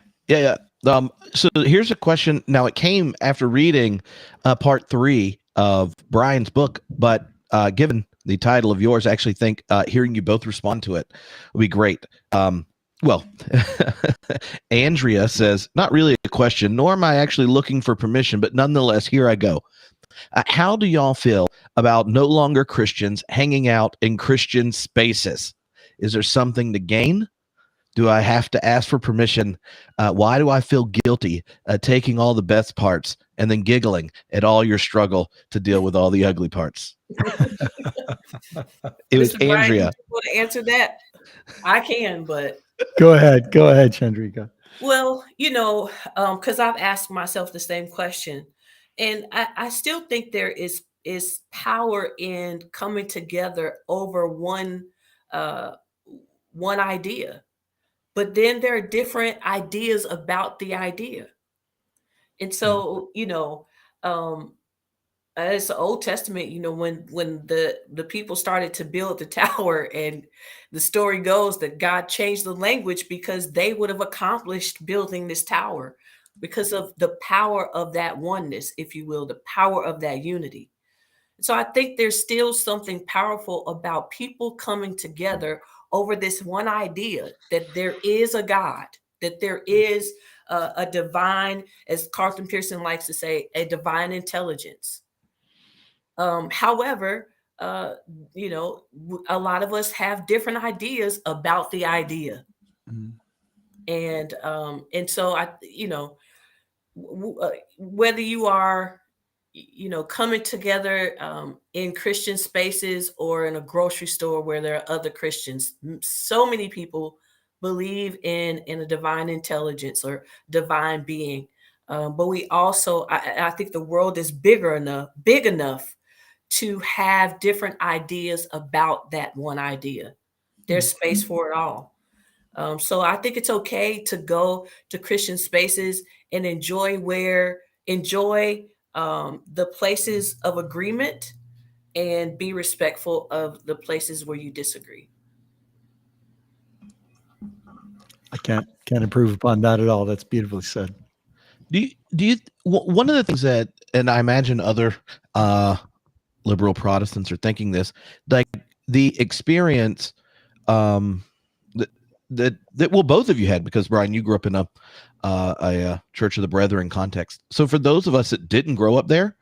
S1: So here's a question. Now, it came after reading part 3 of Brian's book, but given the title of yours, I actually think hearing you both respond to it would be great. Well, Andrea says, not really a question, nor am I actually looking for permission, but nonetheless, here I go. How do y'all feel about no longer Christians hanging out in Christian spaces? Is there something to gain? Do I have to ask for permission? Why do I feel guilty taking all the best parts and then giggling at all your struggle to deal with all the ugly parts? It was
S2: Mr. Brian,
S1: Andrea.
S2: you want to answer that? I can, but
S3: Go ahead, Chandrika.
S2: well, because I've asked myself the same question, and I still think there is power in coming together over one idea. But then there are different ideas about the idea. And so, it's the Old Testament, when the people started to build the tower, and the story goes that God changed the language because they would have accomplished building this tower because of the power of that oneness, if you will, the power of that unity. So I think there's still something powerful about people coming together over this one idea, that there is a God, that there is a divine, as Carlton Pearson likes to say, a divine intelligence. However, a lot of us have different ideas about the idea. And so whether you are coming together in Christian spaces or in a grocery store where there are other Christians, so many people believe in a divine intelligence or divine being. But we also, I think the world is big enough to have different ideas about that one idea. There's space for it all. So I think it's okay to go to Christian spaces and enjoy the places of agreement, and be respectful of the places where you disagree.
S3: I can't improve upon that at all. That's beautifully said.
S1: Do you one of the things that, and I imagine other liberal Protestants are thinking this, like the experience that both of you had, because Brian, you grew up in a Church of the Brethren context. So for those of us that didn't grow up there,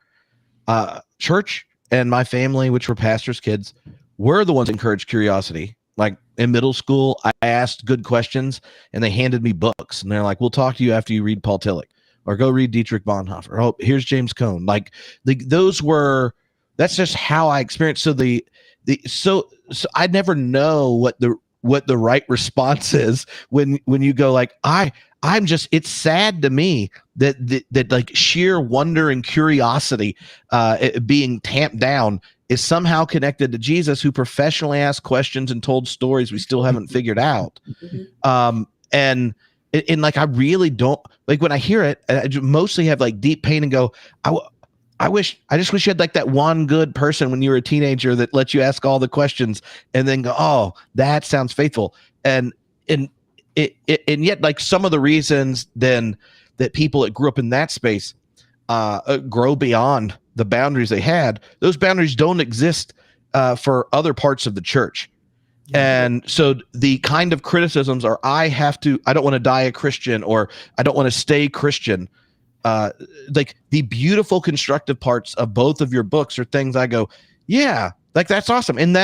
S1: church and my family, which were pastors' kids, were the ones that encouraged curiosity. Like in middle school, I asked good questions and they handed me books, and they're like, we'll talk to you after you read Paul Tillich, or go read Dietrich Bonhoeffer. Oh, here's James Cone. Like that's just how I experienced. So I never know what the right response is when you go like, it's sad to me that like sheer wonder and curiosity being tamped down is somehow connected to Jesus, who professionally asked questions and told stories we still haven't figured out. And like, I really don't like when I hear it, I mostly have like deep pain and go, I just wish you had like that one good person when you were a teenager that let you ask all the questions and then go, oh, that sounds faithful. And yet, like, some of the reasons then that people that grew up in that space grow beyond the boundaries they had, those boundaries don't exist for other parts of the church. And so the kind of criticisms are, I don't want to die a Christian, or I don't want to stay Christian. Like the beautiful constructive parts of both of your books are things I go, yeah, like that's awesome. And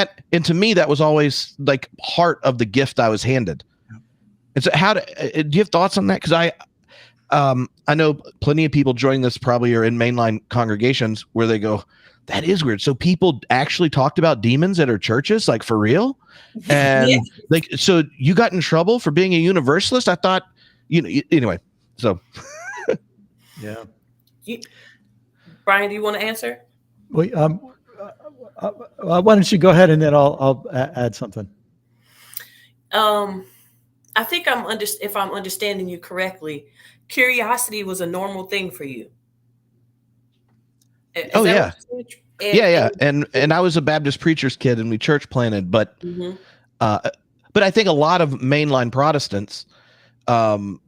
S1: to me, that was always like part of the gift I was handed. And so do you have thoughts on that? Cause I know plenty of people joining this probably are in mainline congregations where they go, that is weird. So people actually talked about demons at our churches, like for real. And
S2: Yeah.
S1: like, so you got in trouble for being a universalist? I thought, anyway, so.
S3: Yeah.
S2: Brian, do you want to answer?
S3: Wait, why don't you go ahead, and then I'll add something.
S2: I think if I'm understanding you correctly, curiosity was a normal thing for you.
S1: Oh yeah. Yeah. And I was a Baptist preacher's kid, and we church planted, but I think a lot of mainline Protestants,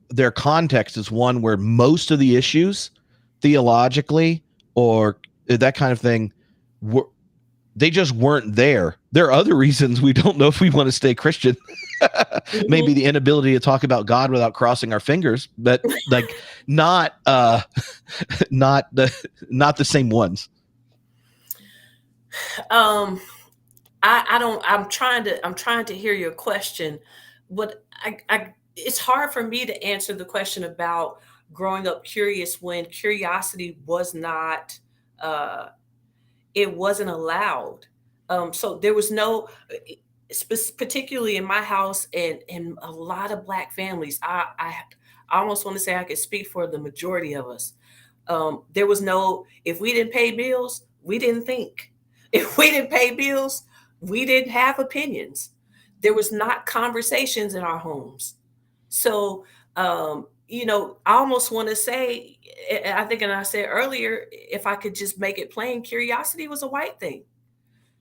S1: their context is one where most of the issues theologically or that kind of thing they just weren't there. There are other reasons we don't know if we want to stay Christian. Maybe the inability to talk about God without crossing our fingers, but like not the same ones.
S2: I'm trying to hear your question, but it's hard for me to answer the question about growing up curious when curiosity was not, it wasn't allowed. So there was no, particularly in my house and in a lot of Black families, I almost want to say I could speak for the majority of us. There was no, if we didn't pay bills, we didn't think. If we didn't pay bills, we didn't have opinions. There was not conversations in our homes. So, I almost want to say, I think, and I said earlier, if I could just make it plain, curiosity was a white thing.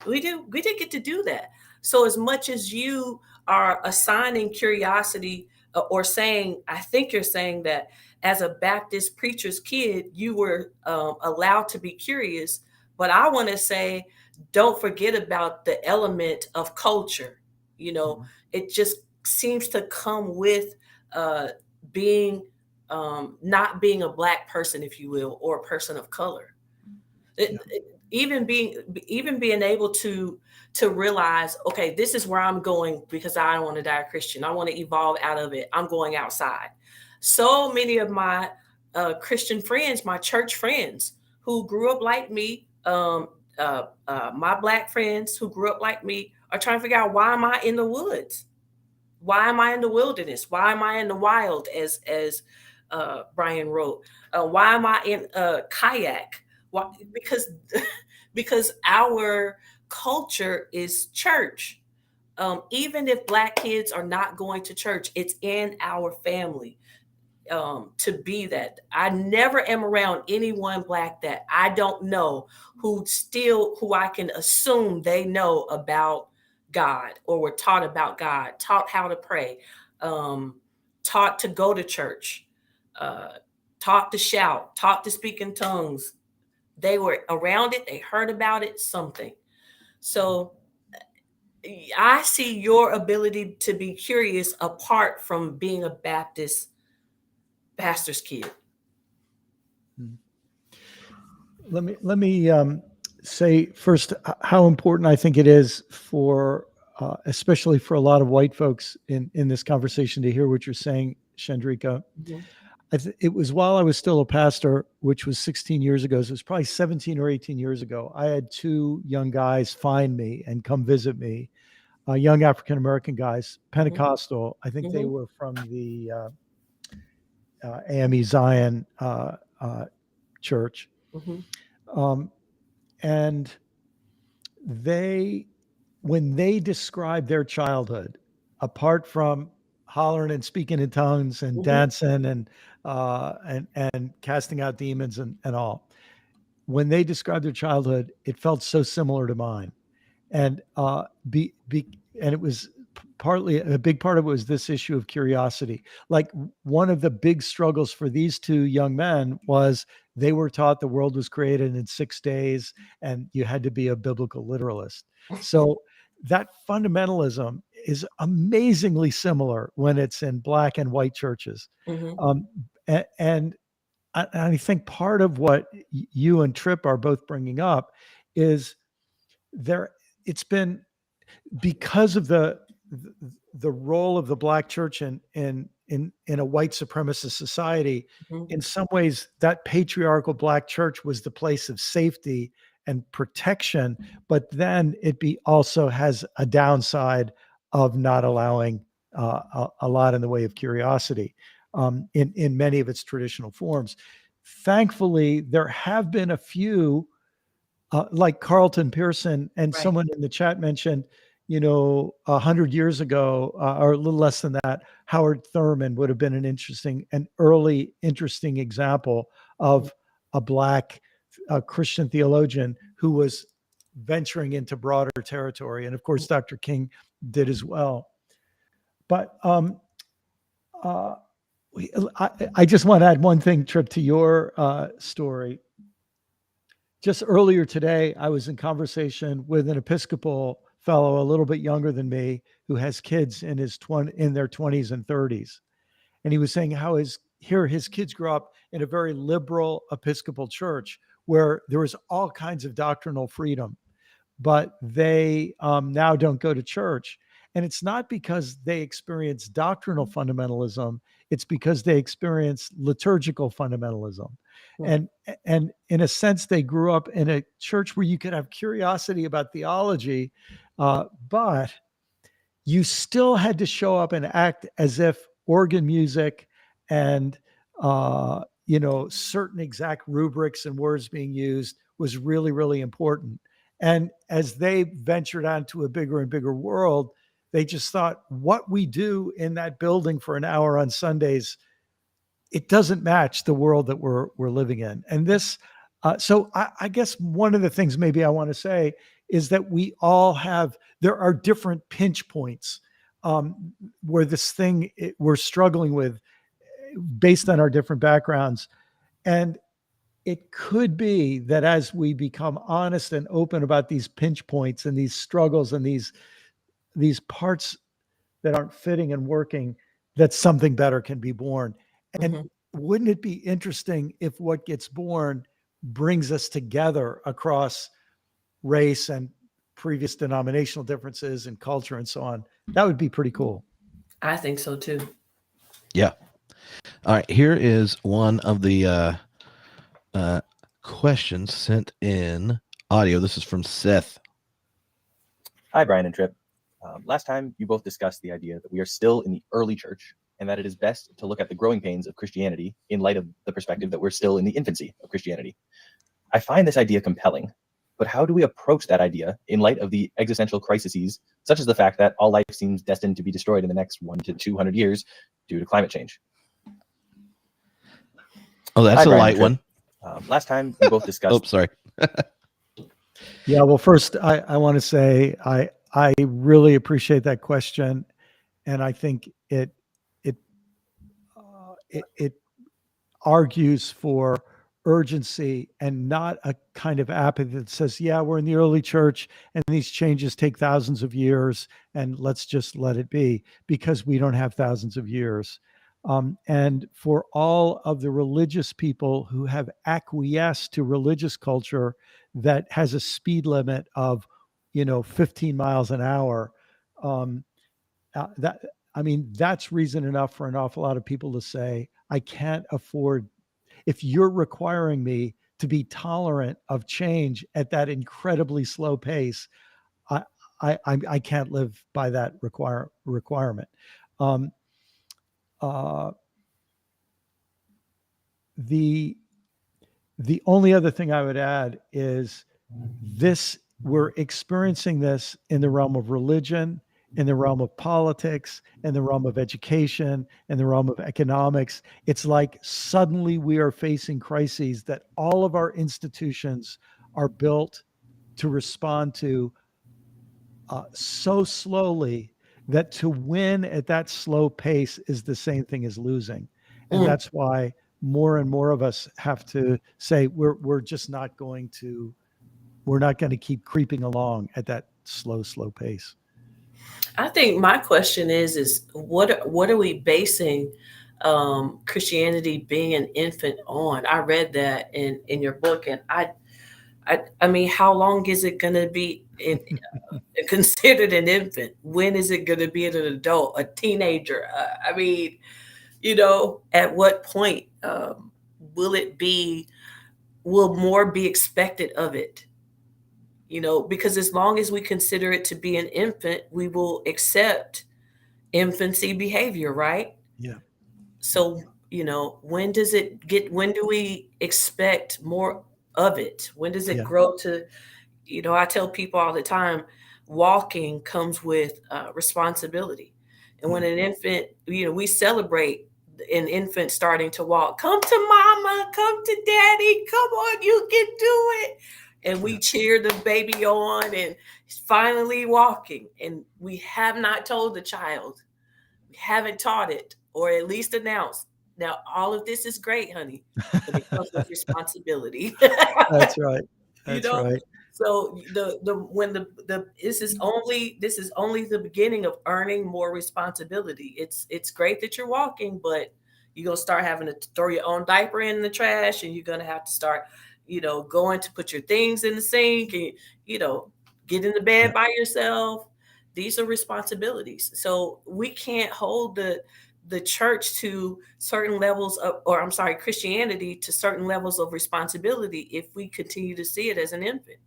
S2: We didn't get to do that. So as much as you are assigning curiosity or saying, I think you're saying that as a Baptist preacher's kid, you were allowed to be curious. But I want to say, don't forget about the element of culture. It just seems to come with being not being a Black person, if you will, or a person of color. Even being able to realize, okay, this is where I'm going because I don't want to die a Christian. I want to evolve out of it. I'm going outside. So many of my Christian friends, my church friends who grew up like me, my Black friends who grew up like me are trying to figure out, why am I in the woods? Why am I in the wilderness? Why am I in the wild, as Brian wrote? Why am I in a kayak? Why? Because our culture is church. Even if Black kids are not going to church, it's in our family to be that. I never am around anyone Black that I don't know who I can assume they know about God, or were taught about God, taught how to pray, taught to go to church, taught to shout, taught to speak in tongues. They were around it. They heard about it, something. So I see your ability to be curious apart from being a Baptist pastor's kid.
S3: Let me say first how important I think it is for, especially for a lot of white folks in this conversation, to hear what you're saying, Chandrika. Mm-hmm. It was while I was still a pastor, which was 16 years ago. So it was probably 17 or 18 years ago. I had two young guys find me and come visit me, young African-American guys, Pentecostal. Mm-hmm. I think they were from the AME Zion church. Mm-hmm. And when they described their childhood, apart from hollering and speaking in tongues and dancing and casting out demons and all, when they described their childhood, it felt so similar to mine. And and it was partly, a big part of it was this issue of curiosity. Like, one of the big struggles for these two young men was they were taught the world was created in 6 days and you had to be a biblical literalist. So that fundamentalism is amazingly similar when it's in black and white churches.
S2: Mhm.
S3: And I think part of what you and Tripp are both bringing up is it's been because of the role of the black church in a white supremacist society.
S2: Mhm.
S3: In some ways, that patriarchal black church was the place of safety and protection, but then also has a downside of not allowing a lot in the way of curiosity in many of its traditional forms. Thankfully, there have been a few, like Carlton Pearson, and
S2: Right.
S3: someone in the chat mentioned, 100 years ago, or a little less than that, Howard Thurman would have been an early interesting example of a black Christian theologian who was venturing into broader territory. And of course, Dr. King did as well. But uh, I just want to add one thing, Tripp, to your story. Just earlier today, I was in conversation with an Episcopal fellow a little bit younger than me who has kids in their 20s and 30s. And he was saying how his kids grew up in a very liberal Episcopal church where there was all kinds of doctrinal freedom, but they now don't go to church. And it's not because they experience doctrinal fundamentalism, it's because they experience liturgical fundamentalism.
S2: Mhm.
S3: And in a sense, they grew up in a church where you could have curiosity about theology, but you still had to show up and act as if organ music and certain exact rubrics and words being used was really, really important. And as they ventured onto a bigger and bigger world, they just thought what we do in that building for an hour on Sundays, it doesn't match the world that we're living in. And this, so I guess one of the things maybe I want to say is that there are different pinch points where we're struggling with based on our different backgrounds. And it could be that as we become honest and open about these pinch points and these struggles and these parts that aren't fitting and working, that something better can be born. And
S2: Mhm.
S3: wouldn't it be interesting if what gets born brings us together across race and previous denominational differences and culture and so on? That would be pretty cool.
S2: I think so too.
S1: Yeah. All right. Here is one of the questions sent in audio. This is from Seth.
S4: Hi, Brian and Tripp. Last time you both discussed the idea that we are still in the early church and that it is best to look at the growing pains of Christianity in light of the perspective that we're still in the infancy of Christianity. I find this idea compelling, but how do we approach that idea in light of the existential crises, such as the fact that all life seems destined to be destroyed in the next 1 to 200 years due to climate change?
S1: Oh, that's
S4: Hi,
S1: a
S4: Brian
S1: light
S4: and
S1: one.
S4: Tripp. Last time you both discussed.
S1: Oh, sorry.
S3: Yeah, well, first I want to say I really appreciate that question, and I think it argues for urgency and not a kind of apathy that says, yeah, we're in the early church and these changes take thousands of years and let's just let it be, because we don't have thousands of years. And for all of the religious people who have acquiesced to religious culture that has a speed limit of 15 miles an hour, that's reason enough for an awful lot of people to say, I can't afford, if you're requiring me to be tolerant of change at that incredibly slow pace, I can't live by that requirement. The only other thing I would add is we're experiencing this in the realm of religion, in the realm of politics, in the realm of education, in the realm of economics. It's like suddenly we are facing crises that all of our institutions are built to respond to so slowly that to win at that slow pace is the same thing as losing. And
S2: Mm.
S3: that's why more and more of us have to say we're not going to keep creeping along at that slow pace.
S2: I think my question is what are we basing Christianity being an infant on? I read that in your book, and I mean, how long is it going to be considered an infant? When is it going to be an adult, a teenager? I mean, at what point will it be? Will more be expected of it? Because as long as we consider it to be an infant, we will accept infancy behavior, right?
S3: Yeah.
S2: So, when do we expect more of it? When does it
S3: Yeah.
S2: grow to, I tell people all the time, walking comes with responsibility. And when an infant, we celebrate an infant starting to walk. Come to mama, come to daddy, come on, you can do it. And we cheer the baby on, and he's finally walking. And we have not told the child, we haven't taught it, or at least announced. Now, all of this is great, honey, but it comes with responsibility.
S3: That's right.
S2: you
S3: That's
S2: know,
S3: right.
S2: so this is only the beginning of earning more responsibility. It's great that you're walking, but you're gonna start having to throw your own diaper in the trash, and you're gonna have to start, going to put your things in the sink, and get in the bed
S3: Yeah.
S2: by yourself. These are responsibilities. So we can't hold the church to certain levels of, or I'm sorry, Christianity to certain levels of responsibility if we continue to see it as an infant.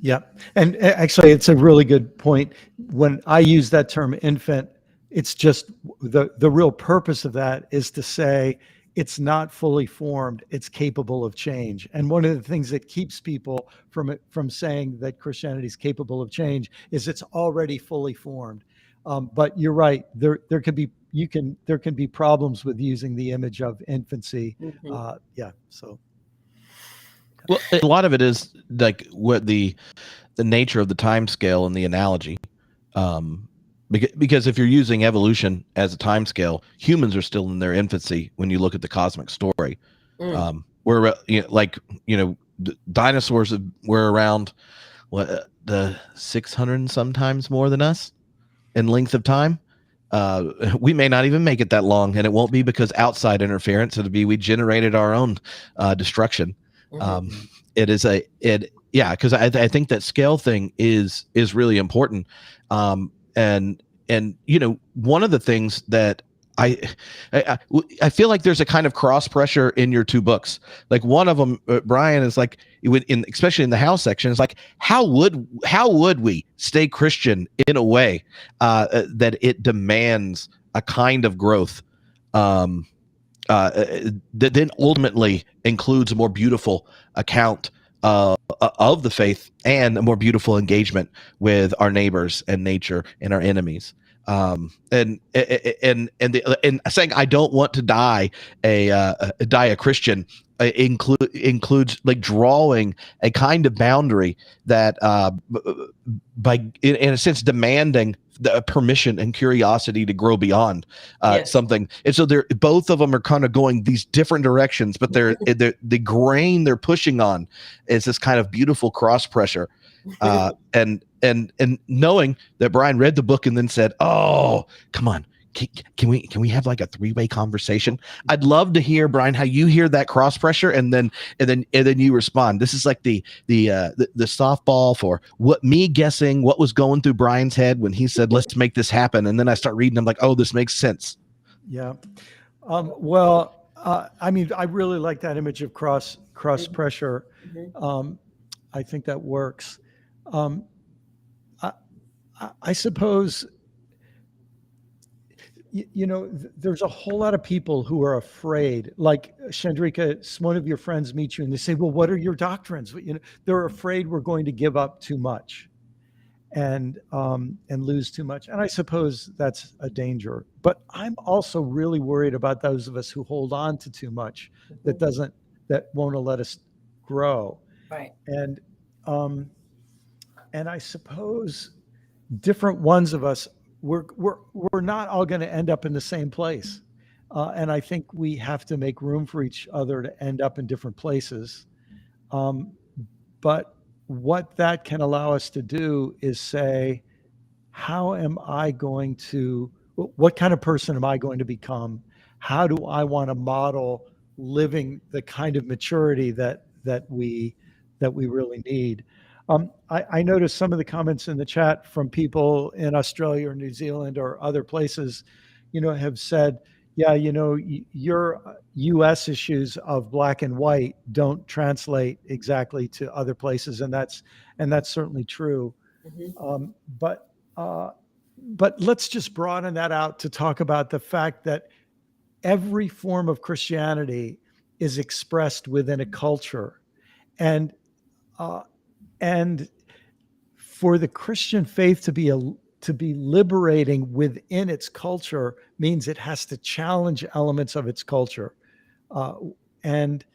S3: Yeah. And actually, it's a really good point. When I use that term infant, it's just the real purpose of that is to say it's not fully formed, it's capable of change. And one of the things that keeps people from saying that Christianity is capable of change is it's already fully formed. But you're right. There can be problems with using the image of infancy.
S2: Mm-hmm.
S3: Yeah. So
S1: Well, a lot of it is like what the nature of the time scale and the analogy. Um, because if you're using evolution as a time scale, humans are still in their infancy when you look at the cosmic story.
S2: Mm.
S1: We're dinosaurs were around the 600 and sometimes more than us in length of time. We may not even make it that long, and it won't be because outside interference. It'll be we generated our own destruction.
S2: Mm-hmm.
S1: Because I think that scale thing is really important. And one of the things that I, I feel like there's a kind of cross pressure in your two books. Like one of them, Brian, is like especially in the house section, is like how would we stay Christian in a way that it demands a kind of growth that then ultimately includes a more beautiful account of the faith and a more beautiful engagement with our neighbors and nature and our enemies. And saying I don't want to die a Christian includes like drawing a kind of boundary that by in a sense demanding the permission and curiosity to grow beyond
S2: Yes.
S1: something. And so they're both of them are kind of going these different directions, but they're the grain they're pushing on is this kind of beautiful cross pressure. And knowing that Brian read the book and then said, "Oh, come on, can we have like a three-way conversation?" I'd love to hear, Brian, how you hear that cross pressure, and then you respond. This is like the softball for me guessing what was going through Brian's head when he said, "Let's make this happen," and then I start reading. I'm like, "Oh, this makes sense."
S3: yeah. Well, I mean, I really like that image of cross pressure.
S2: Mm-hmm.
S3: I think that works. I suppose, there's a whole lot of people who are afraid. Like Chandrika, one of your friends meets you and they say, "Well, what are your doctrines?" They're afraid we're going to give up too much and lose too much. And I suppose that's a danger. But I'm also really worried about those of us who hold on to too much that won't let us grow.
S2: Right.
S3: And I suppose different ones of us, we're not all going to end up in the same place. And I think we have to make room for each other to end up in different places. But what that can allow us to do is say, what kind of person am I going to become? How do I want to model living the kind of maturity that we really need? I noticed some of the comments in the chat from people in Australia or New Zealand or other places, have said, yeah, your U.S. issues of black and white don't translate exactly to other places, and that's certainly true.
S2: Mhm.
S3: But let's just broaden that out to talk about the fact that every form of Christianity is expressed within a culture, and uh, and for the Christian faith to be liberating within its culture means it has to challenge elements of its culture, uh, and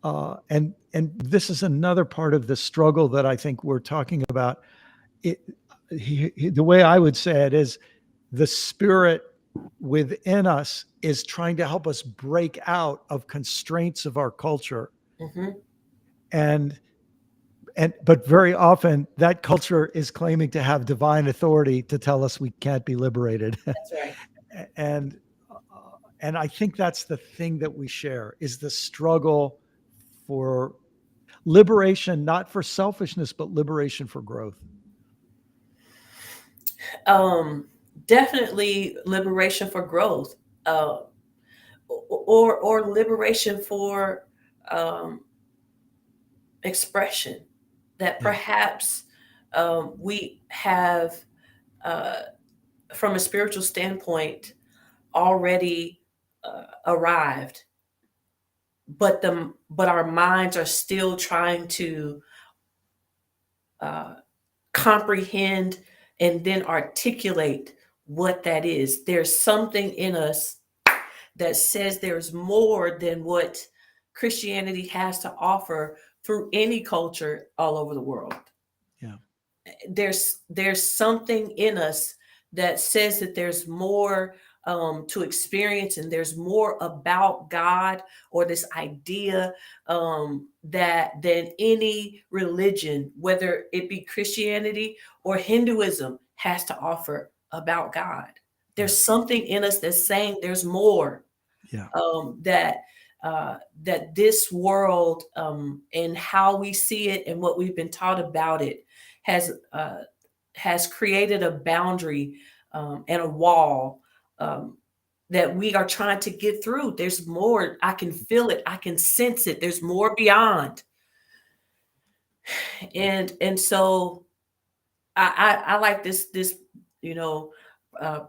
S3: and this is another part of the struggle that I think we're talking about. The way I would say it is, the Spirit within us is trying to help us break out of constraints of our culture,
S2: Mhm.
S3: and but very often that culture is claiming to have divine authority to tell us we can't be liberated.
S2: That's right.
S3: and and I think that's the thing that we share, is the struggle for liberation, not for selfishness, but liberation for growth.
S2: Um, Definitely liberation for growth, uh, or liberation for um, expression. That
S3: Yeah.
S2: perhaps we have, uh, from a spiritual standpoint, already arrived, but our minds are still trying to uh, comprehend and then articulate what that is. There's something in us that says there's more than what Christianity has to offer through any culture all over the world.
S3: Yeah.
S2: There's something in us that says that there's more to experience, and there's more about God, or this idea that than any religion, whether it be Christianity or Hinduism, has to offer about God. There's something in us that's saying there's more,
S3: Yeah.
S2: that that this world, and how we see it and what we've been taught about it, has has created a boundary, and a wall, that we are trying to get through. There's more. I can feel it. I can sense it. There's more beyond. And so I like this you know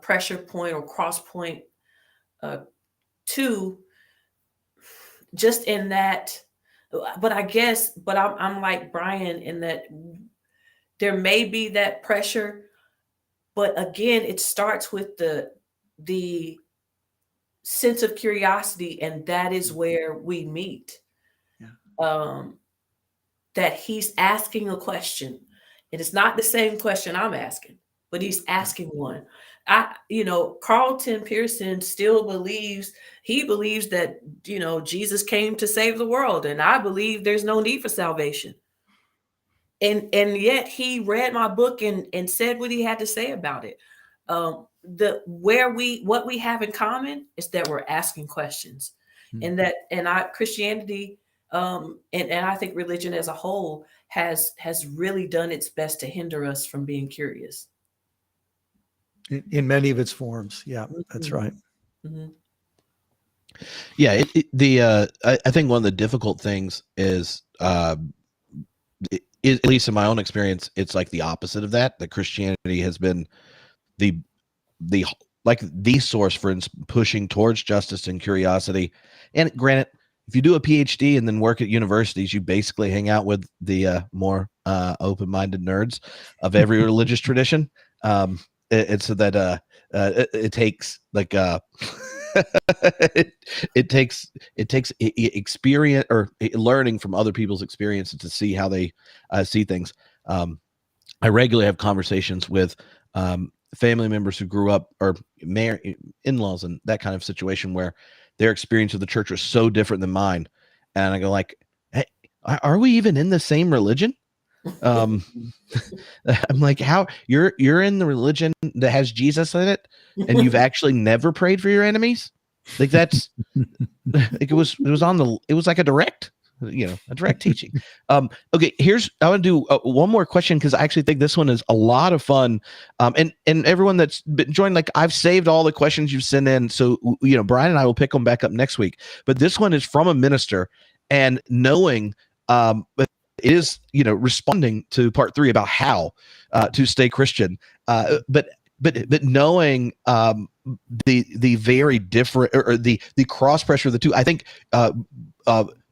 S2: pressure point or cross point, uh, too, just in that. But I guess, but I'm like Brian in that there may be that pressure, but again, it starts with the sense of curiosity, and that is where we meet.
S3: Yeah.
S2: That he's asking a question. It is not the same question I'm asking, but he's asking one. Carlton Pearson still believes, he believes that, Jesus came to save the world, and I believe there's no need for salvation. And yet he read my book and said what he had to say about it. What we have in common is that we're asking questions, and Christianity, and I think religion as a whole has really done its best to hinder us from being curious
S3: In many of its forms. Yeah, that's
S2: Mhm.
S3: right.
S2: Mhm.
S1: Yeah, I think one of the difficult things is, at least in my own experience, it's like the opposite of that. That Christianity has been the the the source for pushing towards justice and curiosity. And granted, if you do a PhD and then work at universities, you basically hang out with the more open-minded nerds of every religious tradition. It's so that it takes like it takes experience or learning from other people's experiences to see how they see things. I regularly have conversations with family members who grew up, or in-laws, and that kind of situation where their experience of the church was so different than mine. And I go like, hey, are we even in the same religion? Um, I'm like, how you're in the religion that has Jesus in it, and you've actually never prayed for your enemies? Like that's like it was like a direct, a direct teaching. Okay, I want to do one more question because I actually think this one is a lot of fun. And everyone that's been joined, like I've saved all the questions you've sent in, so Brian and I will pick them back up next week. But this one is from a minister, and knowing but it is responding to part 3 about how to stay Christian, but knowing the very different or the cross pressure of the two, I think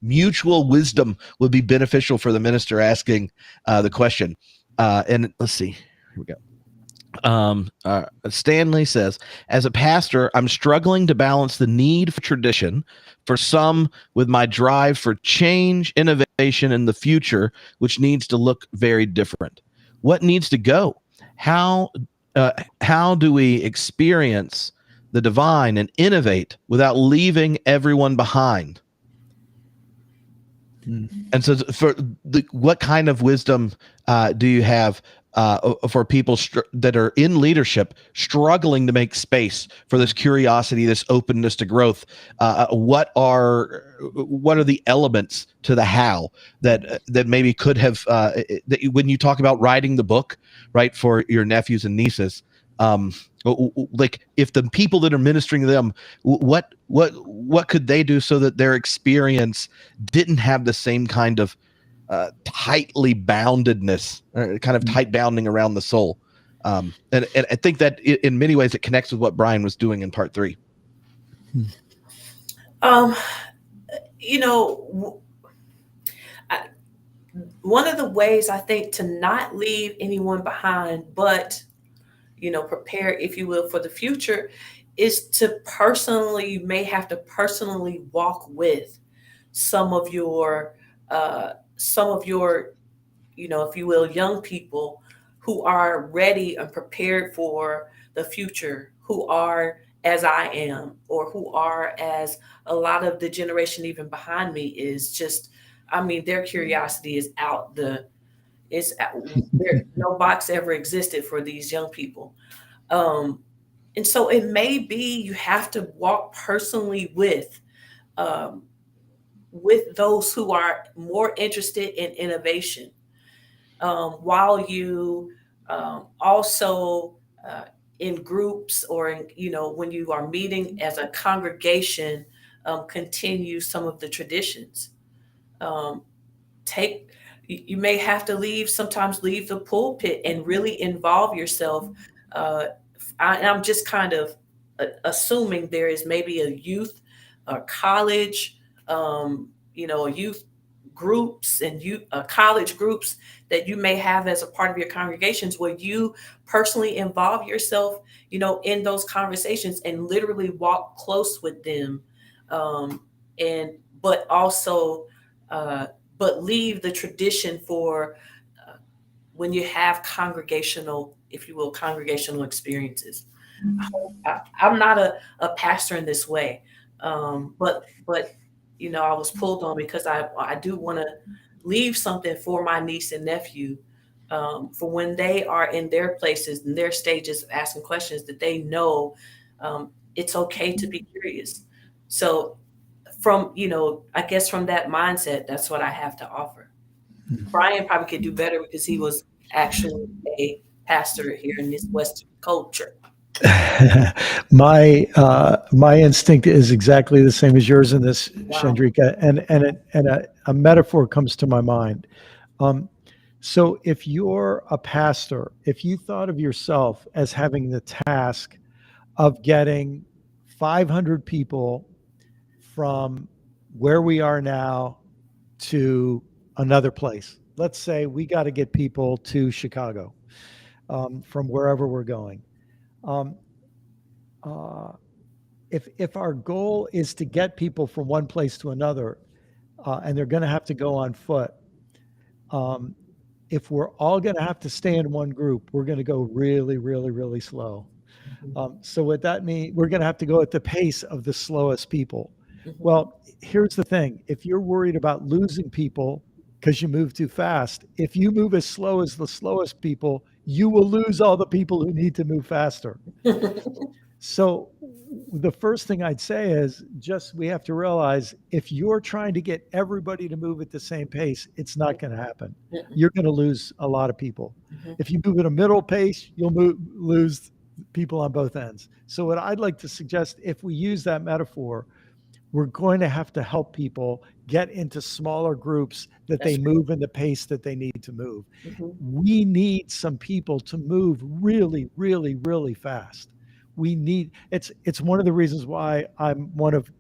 S1: mutual wisdom would be beneficial for the minister asking the question. And let's see, here we go. Stanley says, as a pastor, I'm struggling to balance the need for tradition for some with my drive for change, innovation in the future, which needs to look very different. What needs to go? How do we experience the divine and innovate without leaving everyone behind? And so what kind of wisdom do you have for people that are in leadership struggling to make space for this curiosity, this openness to growth? What are the elements to the how that maybe could have that when you talk about writing the book, right, for your nephews and nieces, like if the people that are ministering to them, what could they do so that their experience didn't have the same kind of tightly boundedness, kind of tight bounding around the soul? And I think that in many ways it connects with what Brian was doing in part 3.
S2: One of the ways I think to not leave anyone behind, but prepare, if you will, for the future, is to you may have to personally walk with some of your if you will, young people who are ready and prepared for the future, who are as I am, or who are as a lot of the generation even behind me is just, their curiosity is no box ever existed for these young people. And so it may be you have to walk personally with those who are more interested in innovation, while you also in groups or when you are meeting as a congregation, continue some of the traditions. You may have to sometimes leave the pulpit and really involve yourself. I'm just kind of assuming there is maybe a youth or college, youth groups and college groups that you may have as a part of your congregations where you personally involve yourself, in those conversations and literally walk close with them. But leave the tradition for when you have congregational, if you will, congregational experiences. I'm not a pastor in this way, but I was pulled on because I do want to leave something for my niece and nephew, for when they are in their places and their stages of asking questions, that they know it's okay to be curious. So I guess from that mindset, that's what I have to offer. Brian probably could do better because he was actually a pastor here in this Western culture.
S3: My instinct is exactly the same as yours in this,
S2: Wow.
S3: Chandrika, and a metaphor comes to my mind. So if you're a pastor, if you thought of yourself as having the task of getting 500 people from where we are now to another place, let's say we got to get people to Chicago, from wherever we're going. If our goal is to get people from one place to another, and they're going to have to go on foot, if we're all going to have to stay in one group, we're going to go really, really, really slow. So what that means, we're going to have to go at the pace of the slowest people.
S2: Mm-hmm.
S3: Well, here's the thing. If you're worried about losing people, because you move too fast. If you move as slow as the slowest people, you will lose all the people who need to move faster. So the first thing I'd say is just we have to realize if you're trying to get everybody to move at the same pace, it's not going to happen. You're going to lose a lot of people. If you move at a middle pace, you'll lose people on both ends. So what I'd like to suggest, if we use that metaphor, we're going to have to help people get into smaller groups that they move in the pace that they need to move. We need some people to move really, really, really fast. We need it's one of the reasons why I'm one of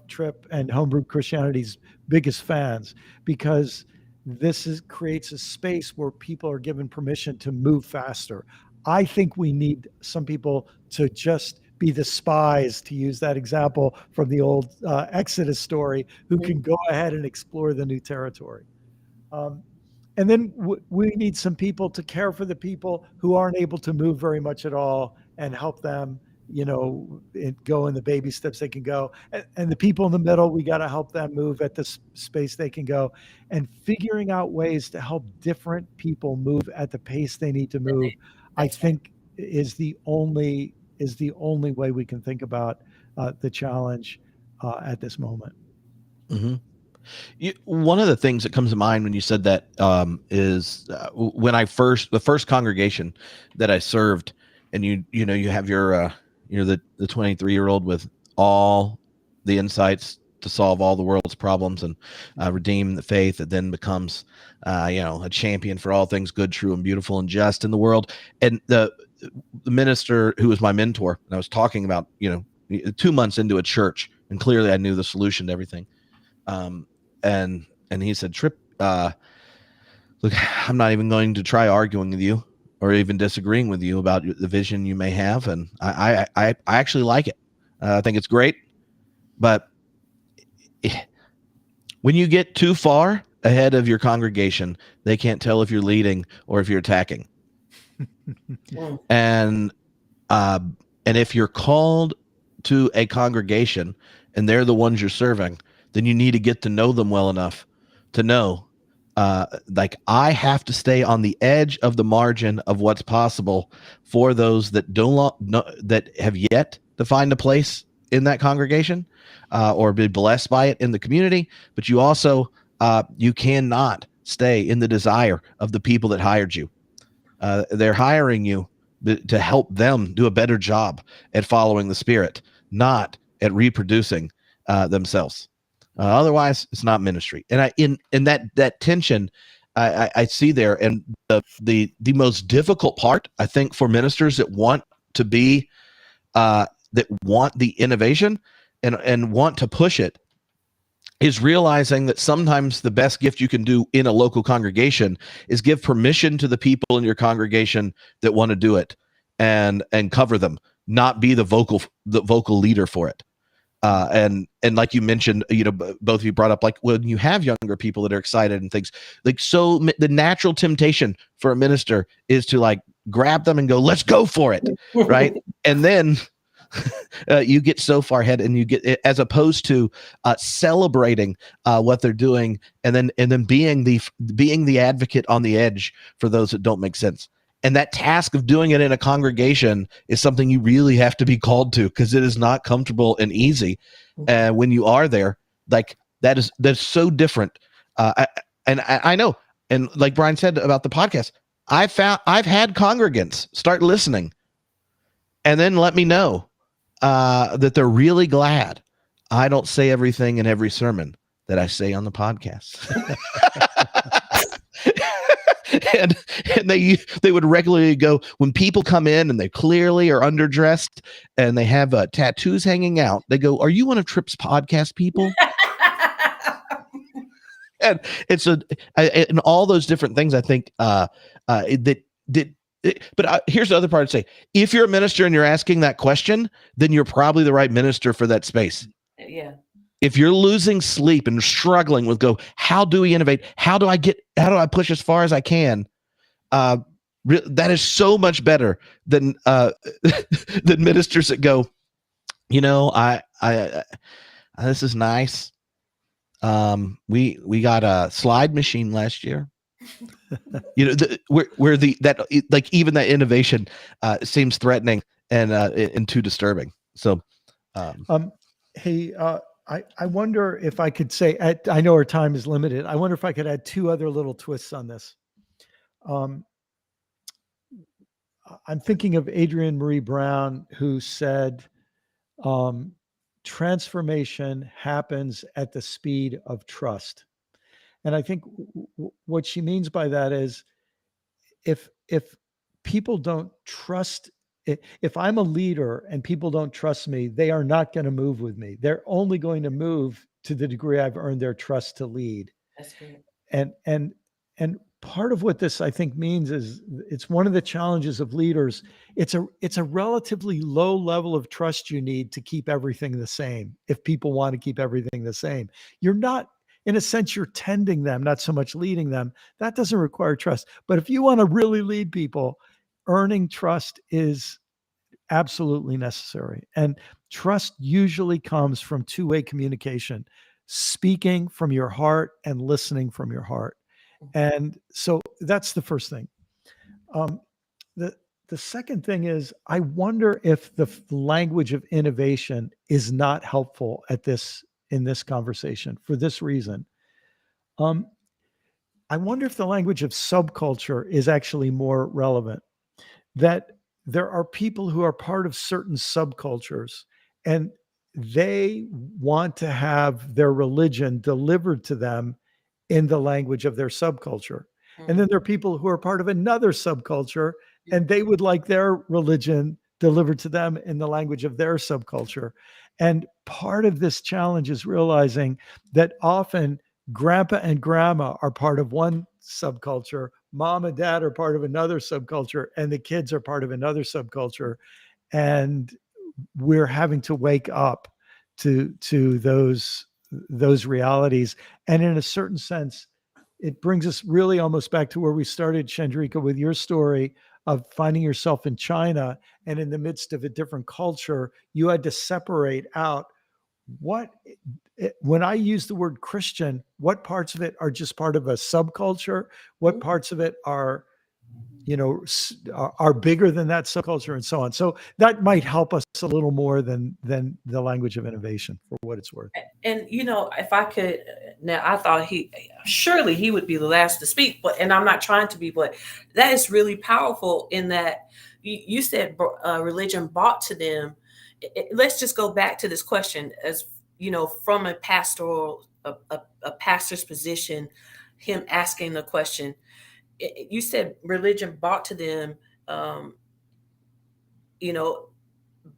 S3: Tripp and Homebrew Christianity's biggest fans, because this creates a space where people are given permission to move faster. I think we need some people to just be the spies, to use that example from the old Exodus story, who can go ahead and explore the new territory. And then we need some people to care for the people who aren't able to move very much at all and help them, go in the baby steps they can go. And the people in the middle, we got to help them move at the space they can go. And figuring out ways to help different people move at the pace they need to move, I think is the only way we can think about the challenge at this moment.
S1: One of the things that comes to mind when you said that is when the first congregation that I served, and you have your the 23-year-old with all the insights to solve all the world's problems and redeem the faith that then becomes a champion for all things good, true, and beautiful and just in the world. And the minister who was my mentor, and I was talking about 2 months into a church, and clearly I knew the solution to everything. And he said, Tripp, look, I'm not even going to try arguing with you or even disagreeing with you about the vision you may have. And I actually like it. I think it's great. But when you get too far ahead of your congregation, they can't tell if you're leading or if you're attacking. And if you're called to a congregation and they're the ones you're serving, then you need to get to know them well enough to know, I have to stay on the edge of the margin of what's possible for those that that have yet to find a place in that congregation or be blessed by it in the community. But you also, you cannot stay in the desire of the people that hired you. They're hiring you to help them do a better job at following the Spirit, not at reproducing themselves. Otherwise, it's not ministry. And in that tension, I see there, and the most difficult part, I think, for ministers that want to be that want the innovation and want to push it, is realizing that sometimes the best gift you can do in a local congregation is give permission to the people in your congregation that want to do it and cover them, not be the vocal leader for it. And like you mentioned, both of you brought up, like when you have younger people that are excited and things, so the natural temptation for a minister is to grab them and go, let's go for it. Right. And then you get so far ahead, and you get, as opposed to celebrating what they're doing, and then being the advocate on the edge for those that don't make sense. And that task of doing it in a congregation is something you really have to be called to, because it is not comfortable and easy. And when you are there, that's so different. I know, and like Brian said about the podcast, I've had congregants start listening and then let me know that they're really glad I don't say everything in every sermon that I say on the podcast. And they would regularly go, when people come in and they clearly are underdressed and they have tattoos hanging out, they go, "Are you one of Tripp's podcast people?" And it's and all those different things. I think but here's the other part. I'd say, if you're a minister and you're asking that question, then you're probably the right minister for that space.
S2: Yeah.
S1: If you're losing sleep and struggling with how do we innovate? How do I push as far as I can? That is so much better than than ministers that go, I this is nice. We got a slide machine last year. You know, where like even that innovation seems threatening and too disturbing. So,
S3: Hey, I wonder if I could say, I know our time is limited. I wonder if I could add two other little twists on this. I'm thinking of Adrienne Marie Brown, who said, transformation happens at the speed of trust. And I think what she means by that is if people don't trust, if I'm a leader and people don't trust me, they are not going to move with me. They're only going to move to the degree I've earned their trust to lead.
S2: That's good.
S3: And part of what this I think means is it's one of the challenges of leaders. It's a relatively low level of trust you need to keep everything the same. If people want to keep everything the same, you're not, in a sense, you're tending them, not so much leading them. That doesn't require trust. But if you want to really lead people, earning trust is absolutely necessary. And trust usually comes from two-way communication, speaking from your heart and listening from your heart. And so that's the first thing. The second thing is, I wonder if the language of innovation is not helpful in this conversation for this reason. I wonder if the language of subculture is actually more relevant, that there are people who are part of certain subcultures and they want to have their religion delivered to them in the language of their subculture. And then there are people who are part of another subculture and they would like their religion delivered to them in the language of their subculture. And part of this challenge is realizing that often grandpa and grandma are part of one subculture, mom and dad are part of another subculture, and the kids are part of another subculture. And we're having to wake up to those realities. And in a certain sense, it brings us really almost back to where we started, Chandrika, with your story of finding yourself in China, and in the midst of a different culture, you had to separate out when I use the word Christian, what parts of it are just part of a subculture? What parts of it are bigger than that subculture, and so on. So that might help us a little more than the language of innovation, for what it's worth.
S2: And if I could, now I thought surely he would be the last to speak, and I'm not trying to be, but that is really powerful in that you said religion brought to them. Let's just go back to this question, as from a pastoral, a pastor's position, him asking the question. You said religion brought to them,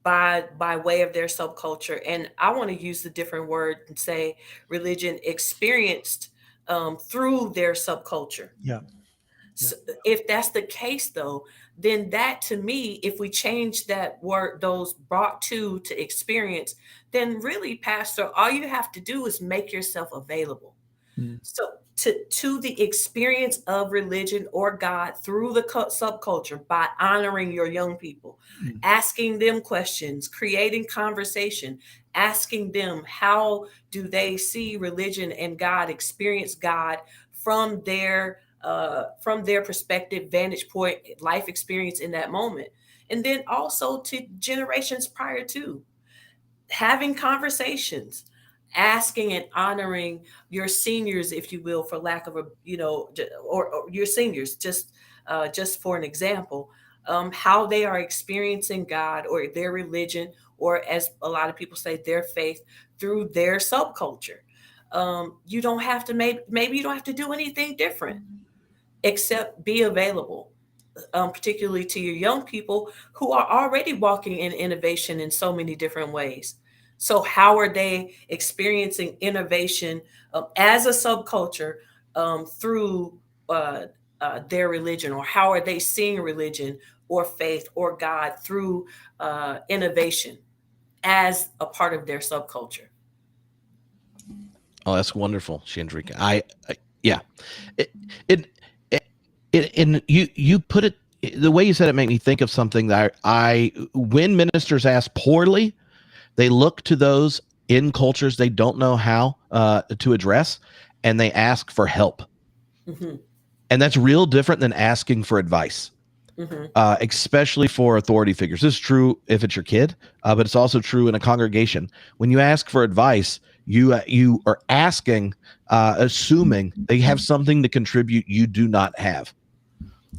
S2: by way of their subculture. And I want to use the different word and say religion experienced through their subculture.
S3: Yeah.
S2: So if that's the case, though, then that, to me, if we change that word, those brought to experience, then really, Pastor, all you have to do is make yourself available. So to the experience of religion or God through the subculture, by honoring your young people, asking them questions, creating conversation, asking them how do they see religion and God, experience God from their perspective, vantage point, life experience in that moment. And then also to generations prior to, having conversations, asking and honoring your seniors, if you will, for lack of or your seniors, just for an example, how they are experiencing God or their religion, or as a lot of people say, their faith through their subculture. You don't have to, maybe you don't have to do anything different except be available, particularly to your young people who are already walking in innovation in so many different ways. So how are they experiencing innovation as a subculture through their religion, or how are they seeing religion or faith or God through innovation as a part of their subculture?
S1: Oh, that's wonderful, Chandrika. Yeah, and you put it, the way you said it made me think of something that when ministers ask poorly, they look to those in cultures they don't know how to address, and they ask for help.
S2: Mm-hmm.
S1: And that's real different than asking for advice, especially for authority figures. This is true if it's your kid, but it's also true in a congregation. When you ask for advice, you are asking, assuming they have something to contribute you do not have.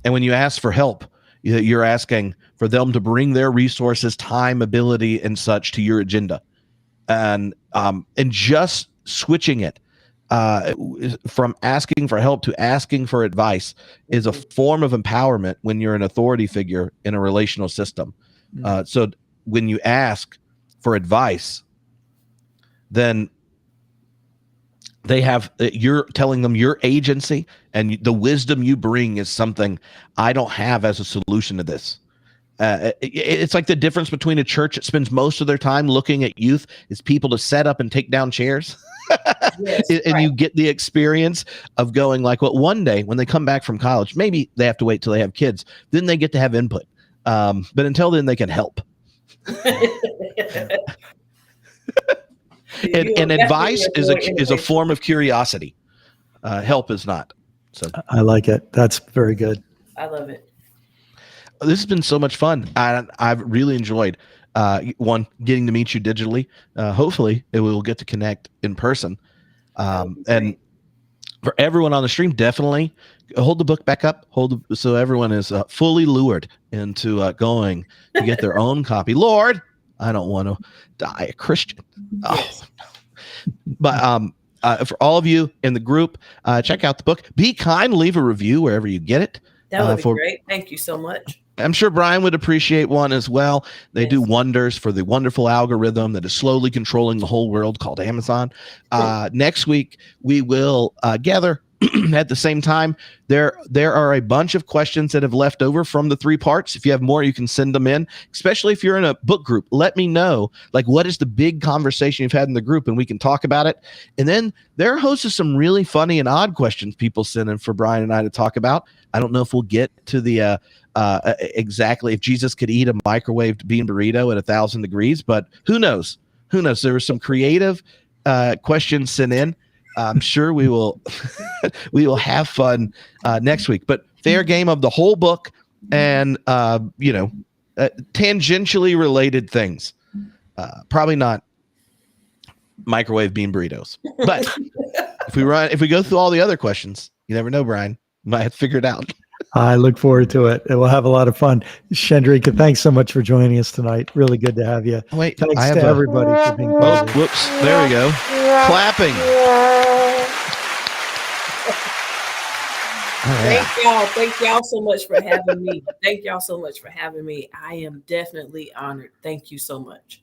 S1: And when you ask for help, you're asking for them to bring their resources, time, ability, and such to your agenda. And just switching it from asking for help to asking for advice is a form of empowerment when you're an authority figure in a relational system. So when you ask for advice, then you're telling them your agency and the wisdom you bring is something I don't have as a solution to this. It's like the difference between a church that spends most of their time looking at youth is people to set up and take down chairs.
S2: Yes,
S1: and
S2: right.
S1: You get the experience of going like, well, one day when they come back from college, maybe they have to wait till they have kids. Then they get to have input. But until then, they can help. And advice is a form of curiosity. Help is not. So
S3: I like it. That's very good.
S2: I love it.
S1: This has been so much fun. I've really enjoyed getting to meet you digitally. Hopefully, we will get to connect in person. And for everyone on the stream, definitely hold the book back up. So everyone is fully lured into going to get their own copy. Lord, I don't want to die a Christian.
S2: Yes.
S1: But for all of you in the group, check out the book. Be kind. Leave a review wherever you get it.
S2: That would be great. Thank you so much.
S1: I'm sure Brian would appreciate one as well. They do wonders for the wonderful algorithm that is slowly controlling the whole world called Amazon. Next week, we will gather at the same time. There are a bunch of questions that have left over from the 3 parts. If you have more, you can send them in, especially if you're in a book group. Let me know, like, what is the big conversation you've had in the group, and we can talk about it. And then there are hosts of some really funny and odd questions people send in for Brian and I to talk about. I don't know if we'll get to the exactly if Jesus could eat a microwaved bean burrito at 1,000 degrees, but who knows? There were some creative questions sent in. I'm sure we will have fun next week. But fair game of the whole book and tangentially related things. Probably not microwave bean burritos, but if we go through all the other questions, you never know, Brian. You might have to figure it out.
S3: I look forward to it. We'll have a lot of fun. Chandrika, thanks so much for joining us tonight. Really good to have you.
S1: Wait,
S3: thanks to everybody for being part of it.
S1: Whoops. There we go. Clapping.
S2: Thank y'all so much for having me. Thank y'all so much for having me. I am definitely honored. Thank you so much.